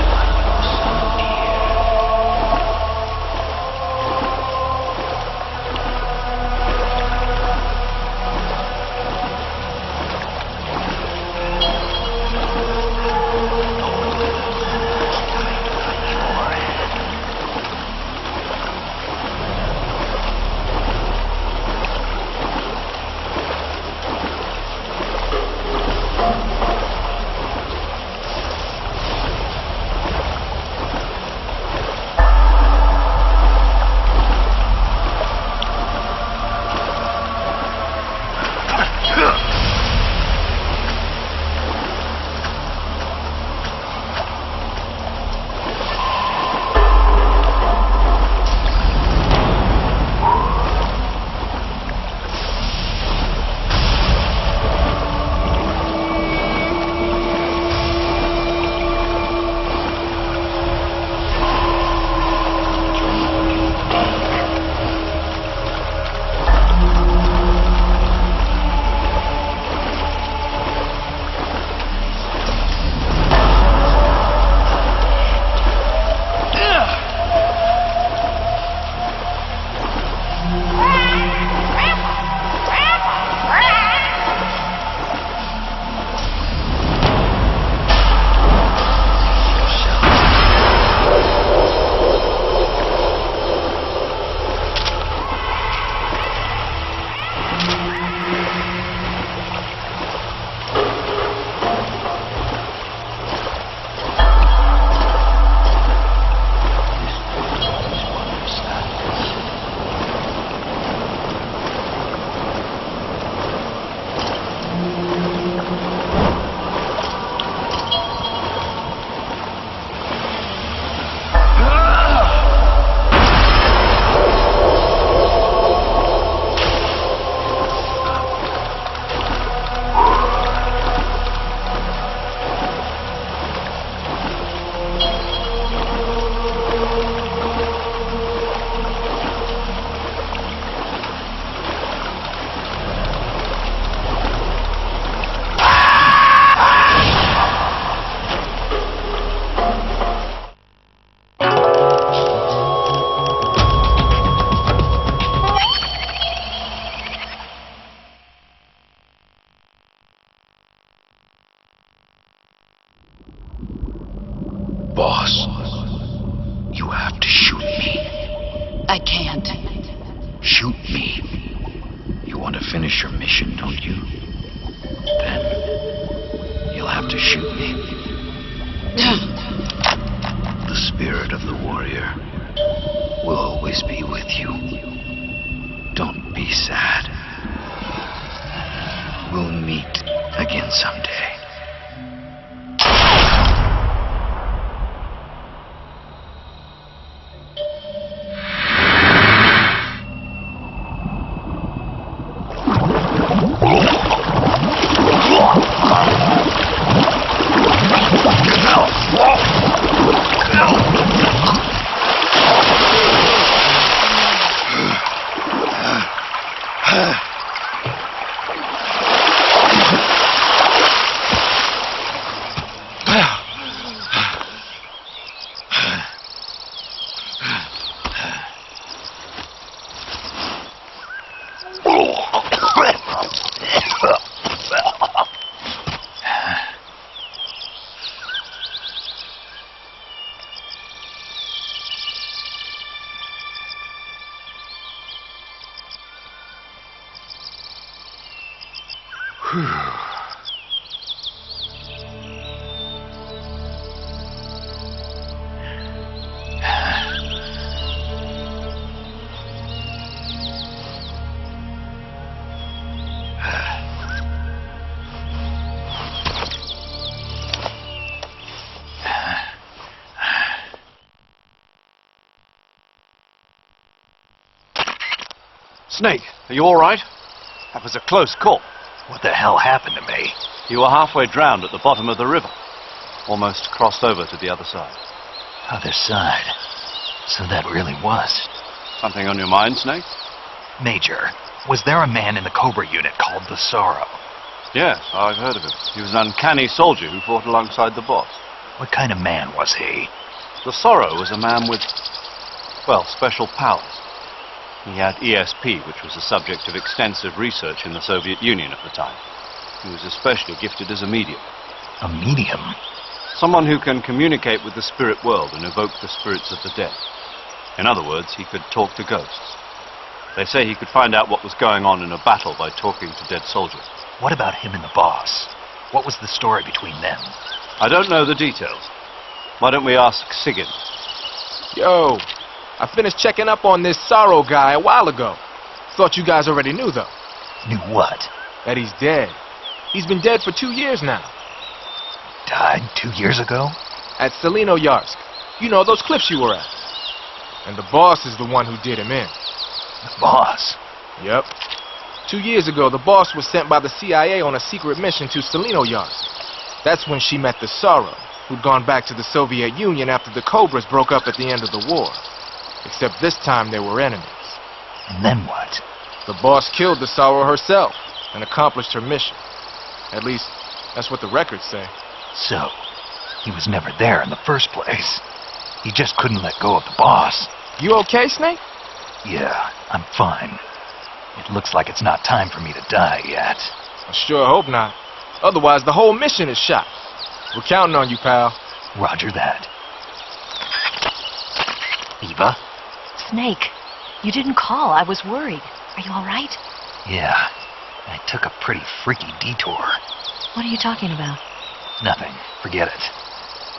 Me. You want to finish your mission, don't you? Then you'll have to shoot me. The spirit of the warrior will always be with you. Don't be sad. We'll meet again someday. Snake, are you all right? That was a close call. What the hell happened to me? You were halfway drowned at the bottom of the river. Almost crossed over to the other side. Other side? So that really was. Something on your mind, Snake? Major, was there a man in the Cobra unit called the Sorrow? Yes, I've heard of him. He was an uncanny soldier who fought alongside the boss. What kind of man was he? The Sorrow was a man with, well, special powers. He had ESP, which was the subject of extensive research in the Soviet Union at the time. He was especially gifted as a medium. A medium? Someone who can communicate with the spirit world and evoke the spirits of the dead. In other words, he could talk to ghosts. They say he could find out what was going on in a battle by talking to dead soldiers. What about him and the boss? What was the story between them? I don't know the details. Why don't we ask Sigyn? Yo, I finished checking up on this Sorrow guy a while ago. Thought you guys already knew, though. Knew what? That he's dead. He's been dead for 2 years now. Died 2 years ago? At Selino-Yarsk. You know, those cliffs you were at. And the boss is the one who did him in. The boss? Yep. 2 years ago, the boss was sent by the CIA on a secret mission to Selino-Yarsk. That's when she met the Sorrow, who'd gone back to the Soviet Union after the Cobras broke up at the end of the war. Except this time they were enemies. And then what? The boss killed the Sorrow herself and accomplished her mission. At least, that's what the records say. So, he was never there in the first place. He just couldn't let go of the boss. You okay, Snake? Yeah, I'm fine. It looks like it's not time for me to die yet. I sure hope not. Otherwise, the whole mission is shot. We're counting on you, pal. Roger that. Eva? Snake, you didn't call. I was worried. Are you all right? Yeah, I took a pretty freaky detour. What are you talking about? Nothing. Forget it.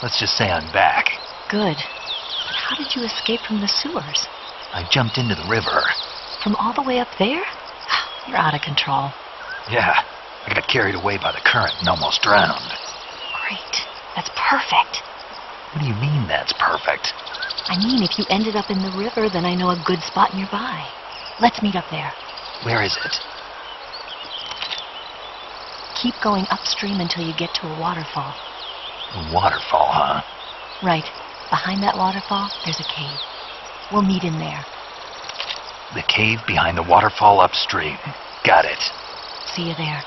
Let's just say I'm back. Good. But how did you escape from the sewers? I jumped into the river. From all the way up there? You're out of control. Yeah, I got carried away by the current and almost drowned. Great. That's perfect. What do you mean that's perfect? I mean, if you ended up in the river, then I know a good spot nearby. Let's meet up there. Where is it? Keep going upstream until you get to a waterfall. A waterfall, huh? Right. Behind that waterfall, there's a cave. We'll meet in there. The cave behind the waterfall upstream. Got it. See you there.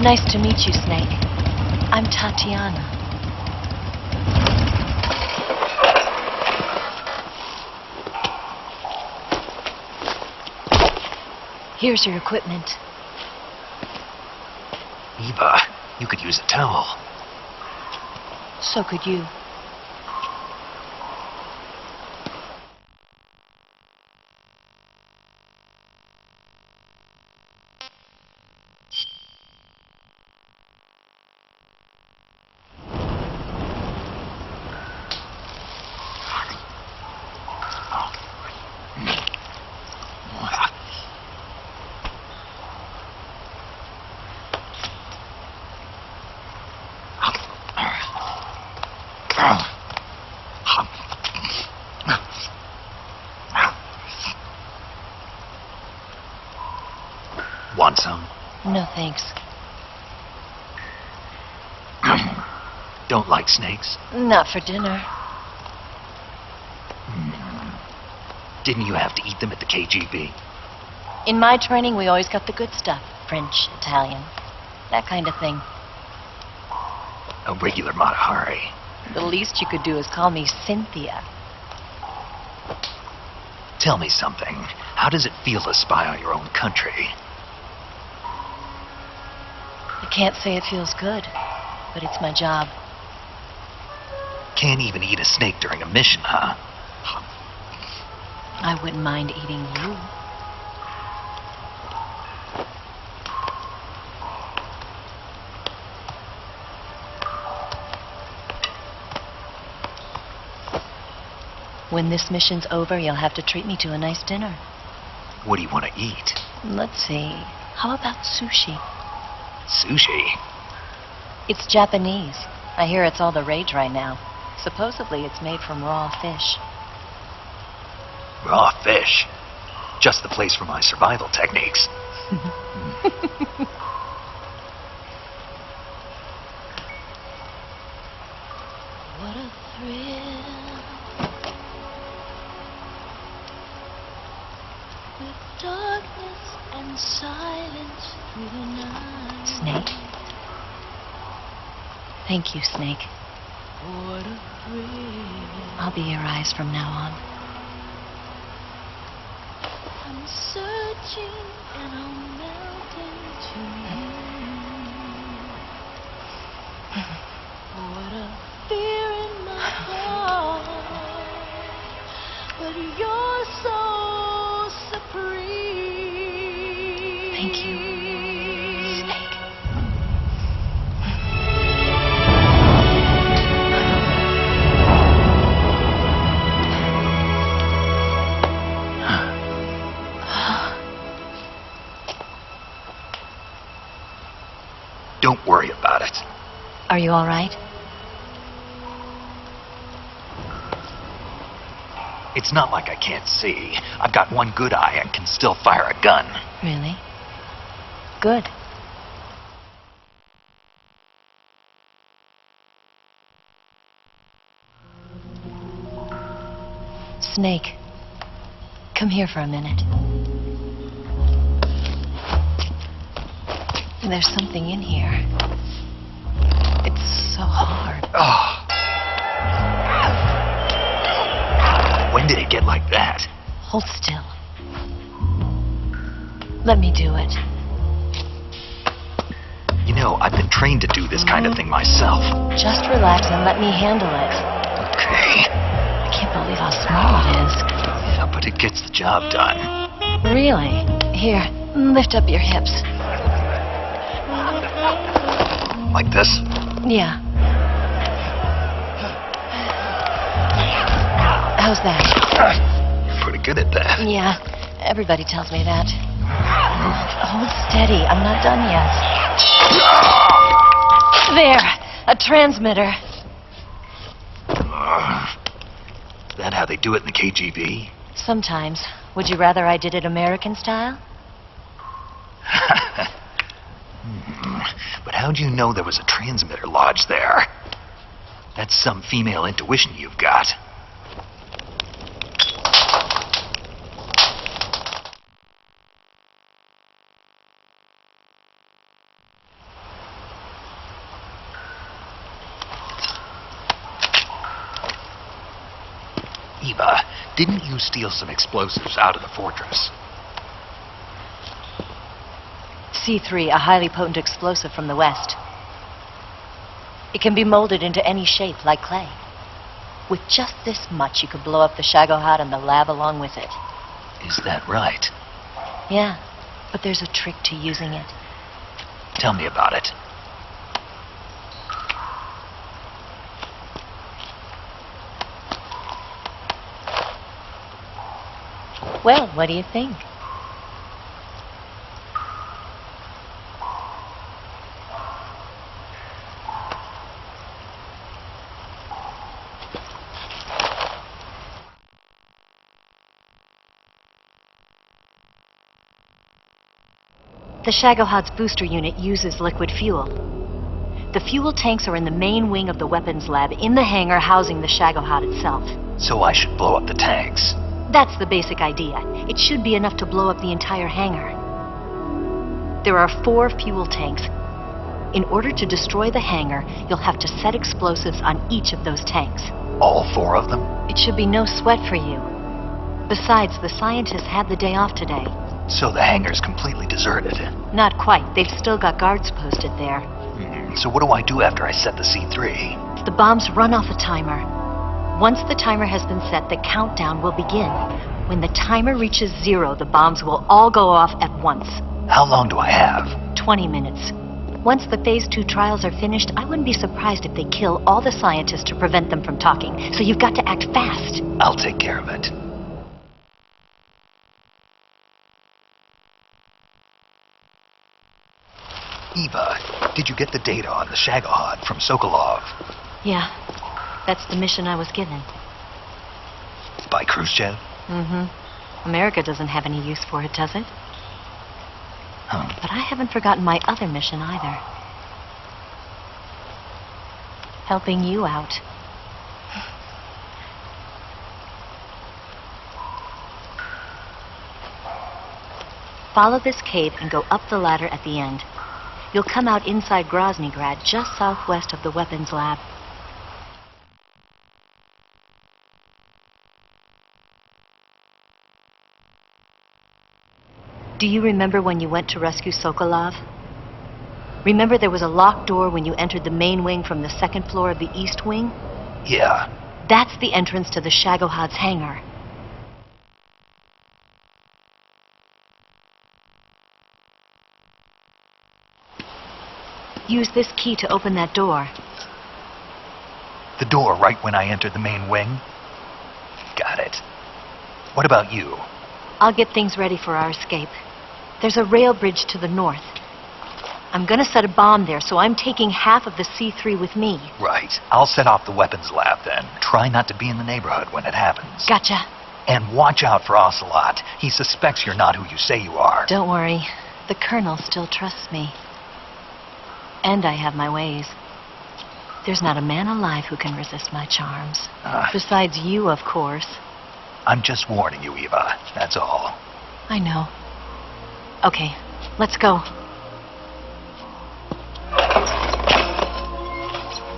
Nice to meet you, Snake. I'm Tatiana. Here's your equipment. Eva, you could use a towel. So could you. Want some? No, thanks. Don't like snakes? Not for dinner. Didn't you have to eat them at the KGB? In my training, we always got the good stuff. French, Italian, that kind of thing. A regular Matahari. The least you could do is call me Cynthia. Tell me something. How does it feel to spy on your own country? I can't say it feels good, but it's my job. Can't even eat a snake during a mission, huh? I wouldn't mind eating you. When this mission's over, you'll have to treat me to a nice dinner. What do you want to eat? Let's see. How about sushi? Sushi? It's Japanese. I hear it's all the rage right now. Supposedly it's made from raw fish. Raw fish? Just the place for my survival techniques. What a thrill. With darkness and silence through the night. Snake? Thank you, Snake. What a thrill. I'll be your eyes from now on. I'm searching and I'm melting to you. What a fear in my heart, but you're so supreme. Thank you, Snake. Don't worry about it. Are you all right? It's not like I can't see. I've got one good eye and can still fire a gun. Really? Good. Snake, come here for a minute. There's something in here. It's so hard. Oh. When did it get like that? Hold still. Let me do it. You know, I've been trained to do this kind of thing myself. Just relax and let me handle it. Okay. I can't believe how small it is. Yeah, but it gets the job done. Really? Here, lift up your hips. Like this? Yeah. How's that? You're pretty good at that. Yeah, everybody tells me that. Hold steady, I'm not done yet. There, a transmitter. Is that how they do it in the KGB? Sometimes. Would you rather I did it American style? But how'd you know there was a transmitter lodged there? That's some female intuition you've got. Eva, didn't you steal some explosives out of the fortress? C3, a highly potent explosive from the west. It can be molded into any shape, like clay. With just this much, you could blow up the Shagohod and the lab along with it. Is that right? Yeah, but there's a trick to using it. Tell me about it. Well, what do you think? The Shagohod's booster unit uses liquid fuel. The fuel tanks are in the main wing of the weapons lab in the hangar housing the Shagohod itself. So I should blow up the tanks. That's the basic idea. It should be enough to blow up the entire hangar. There are 4 fuel tanks. In order to destroy the hangar, you'll have to set explosives on each of those tanks. All 4 of them? It should be no sweat for you. Besides, the scientists had the day off today. So the hangar's completely deserted. Not quite. They've still got guards posted there. So what do I do after I set the C3? The bombs run off a timer. Once the timer has been set, the countdown will begin. When the timer reaches 0, the bombs will all go off at once. How long do I have? 20 minutes. Once the Phase 2 trials are finished, I wouldn't be surprised if they kill all the scientists to prevent them from talking. So you've got to act fast. I'll take care of it. Eva, did you get the data on the Shagohod from Sokolov? Yeah, that's the mission I was given. By Khrushchev? Mm-hmm. America doesn't have any use for it, does it? Huh. But I haven't forgotten my other mission either. Helping you out. Follow this cave and go up the ladder at the end. You'll come out inside Groznygrad, just southwest of the weapons lab. Do you remember when you went to rescue Sokolov? Remember there was a locked door when you entered the main wing from the 2nd floor of the east wing? Yeah. That's the entrance to the Shagohod's hangar. Use this key to open that door. The door right when I entered the main wing? Got it. What about you? I'll get things ready for our escape. There's a rail bridge to the north. I'm gonna set a bomb there, so I'm taking half of the C3 with me. Right. I'll set off the weapons lab then. Try not to be in the neighborhood when it happens. Gotcha. And watch out for Ocelot. He suspects you're not who you say you are. Don't worry. The Colonel still trusts me. And I have my ways. There's not a man alive who can resist my charms. Besides you, of course. I'm just warning you, Eva. That's all. I know. Okay, let's go.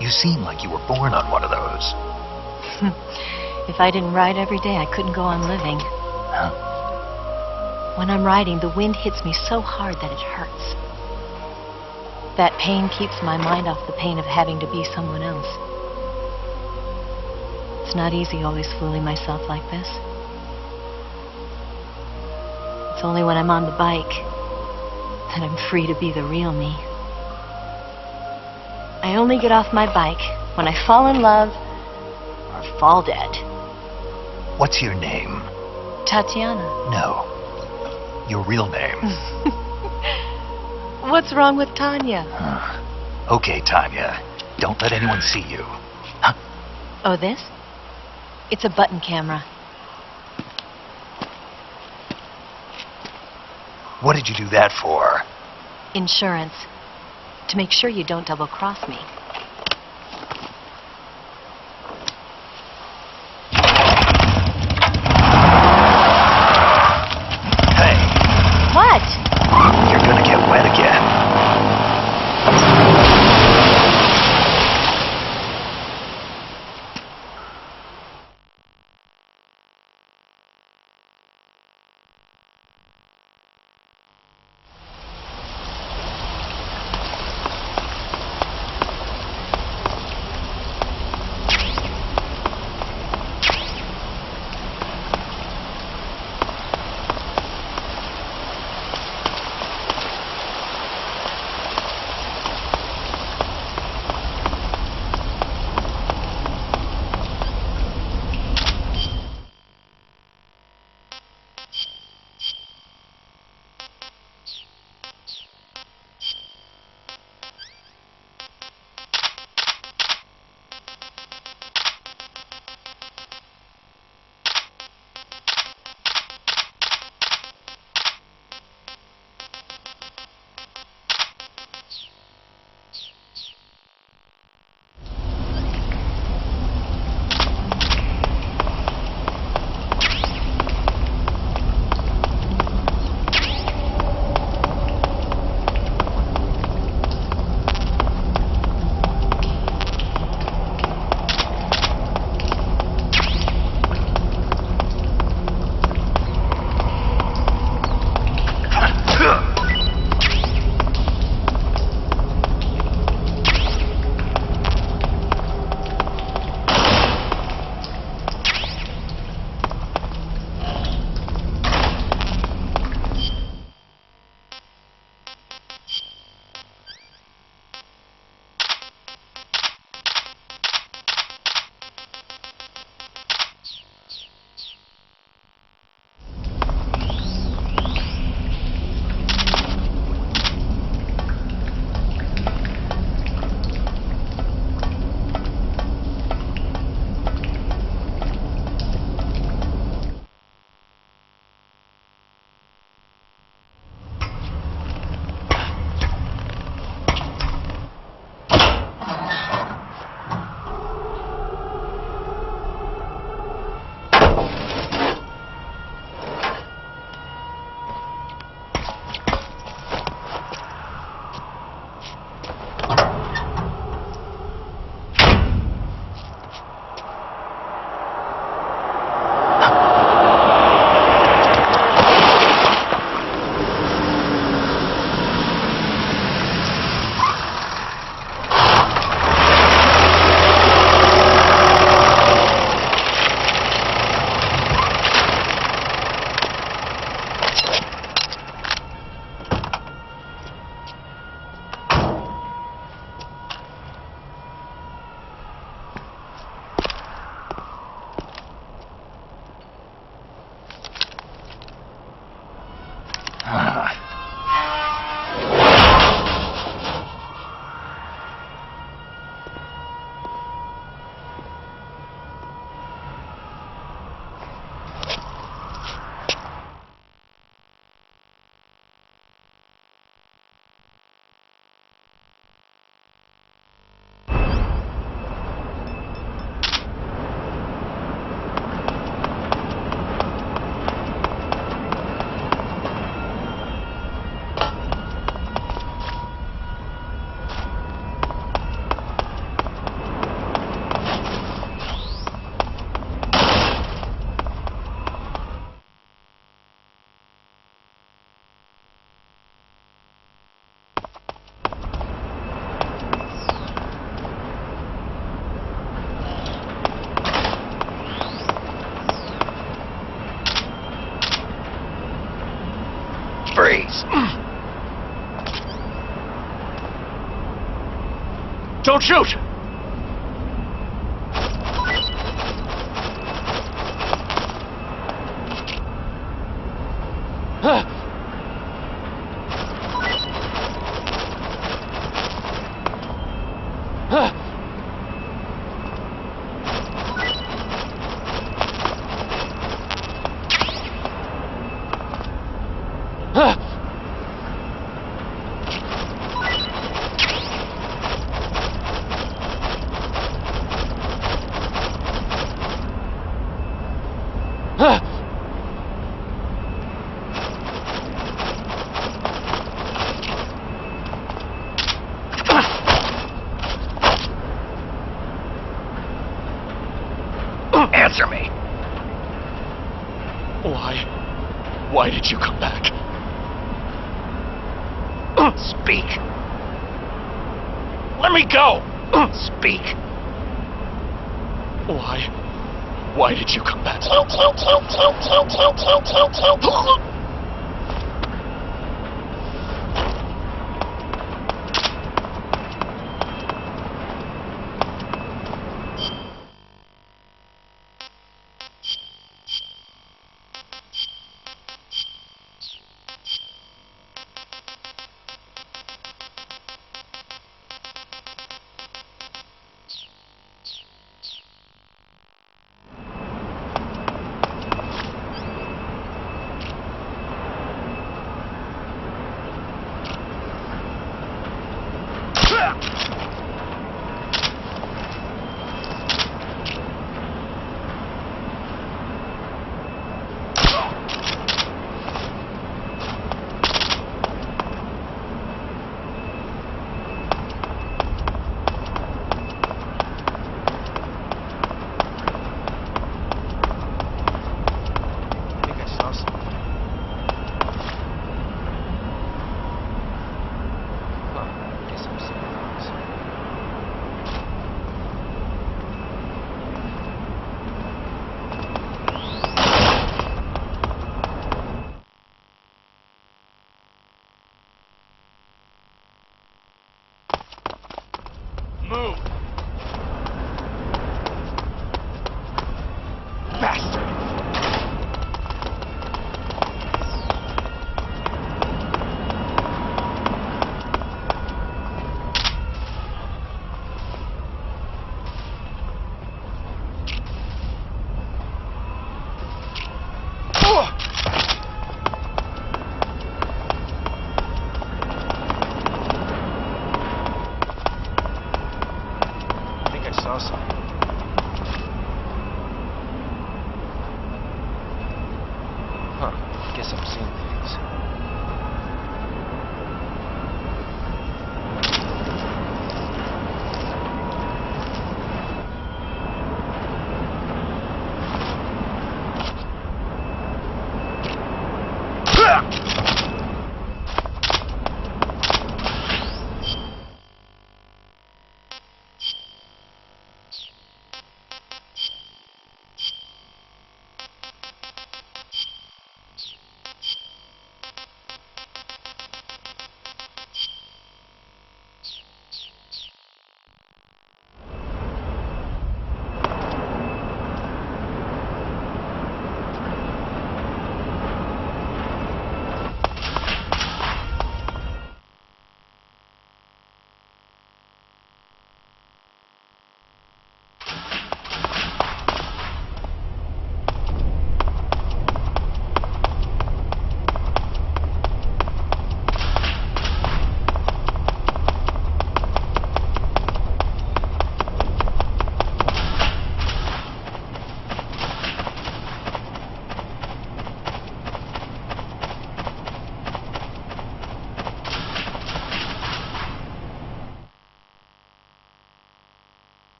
You seem like you were born on one of those. If I didn't ride every day, I couldn't go on living. Huh? When I'm riding, the wind hits me so hard that it hurts. That pain keeps my mind off the pain of having to be someone else. It's not easy always fooling myself like this. It's only when I'm on the bike that I'm free to be the real me. I only get off my bike when I fall in love or fall dead. What's your name? Tatiana. No. Your real name. What's wrong with Tanya? Okay, Tanya. Don't let anyone see you. Huh? Oh, this? It's a button camera. What did you do that for? Insurance. To make sure you don't double-cross me. Hey. What? You're gonna get wet again. Don't shoot! Answer me. Why did you come back? Speak. Let me go. Speak. Why did you come back?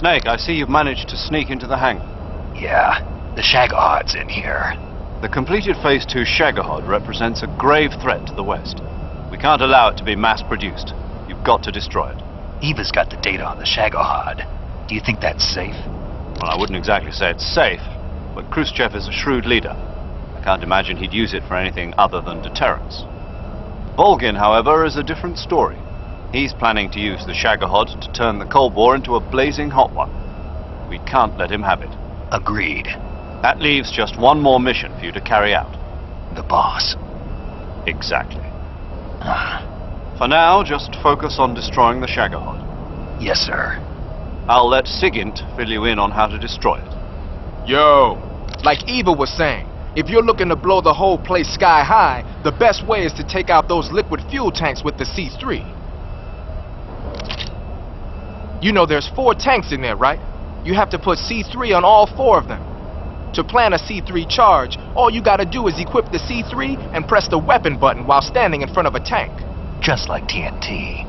Snake, I see you've managed to sneak into the hangar. Yeah, the Shagahard's in here. The completed Phase 2 Shagohod represents a grave threat to the West. We can't allow it to be mass-produced. You've got to destroy it. Eva's got the data on the Shagohod. Do you think that's safe? Well, I wouldn't exactly say it's safe, but Khrushchev is a shrewd leader. I can't imagine he'd use it for anything other than deterrence. Volgin, however, is a different story. He's planning to use the Shagohod to turn the Cold War into a blazing hot one. We can't let him have it. Agreed. That leaves just one more mission for you to carry out. The boss. Exactly. For now, just focus on destroying the Shagohod. Yes, sir. I'll let Sigint fill you in on how to destroy it. Yo, like Eva was saying, if you're looking to blow the whole place sky high, the best way is to take out those liquid fuel tanks with the C3. You know there's 4 tanks in there, right? You have to put C3 on all 4 of them. To plan a C3 charge, all you gotta do is equip the C3 and press the weapon button while standing in front of a tank. Just like TNT.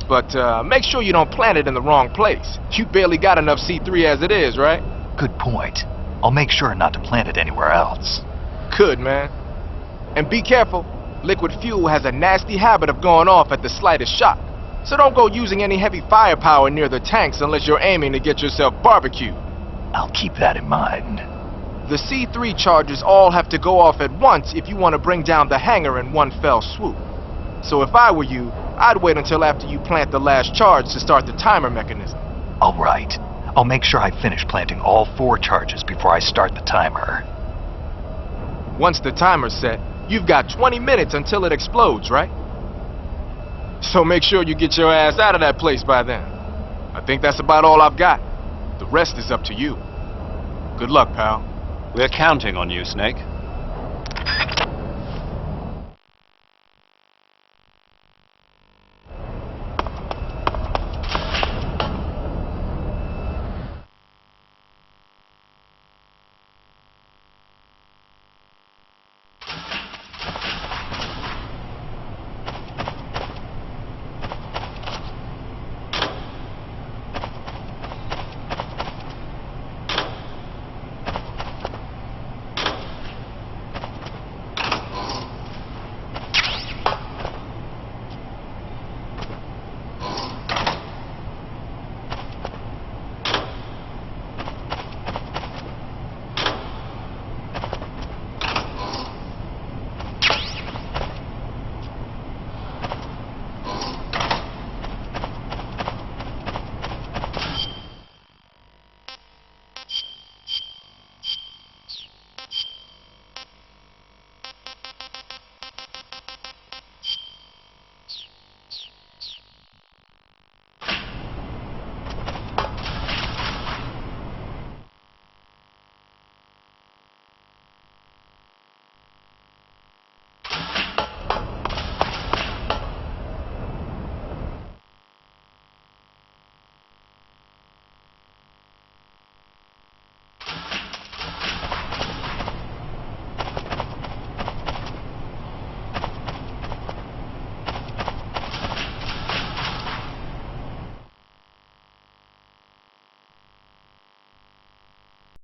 But make sure you don't plant it in the wrong place. You barely got enough C3 as it is, right? Good point. I'll make sure not to plant it anywhere else. Good, man. And be careful. Liquid fuel has a nasty habit of going off at the slightest shock. So don't go using any heavy firepower near the tanks unless you're aiming to get yourself barbecued. I'll keep that in mind. The C3 charges all have to go off at once if you want to bring down the hangar in one fell swoop. So if I were you, I'd wait until after you plant the last charge to start the timer mechanism. All right. I'll make sure I finish planting all 4 charges before I start the timer. Once the timer's set, you've got 20 minutes until it explodes, right? So make sure you get your ass out of that place by then. I think that's about all I've got. The rest is up to you. Good luck, pal. We're counting on you, Snake.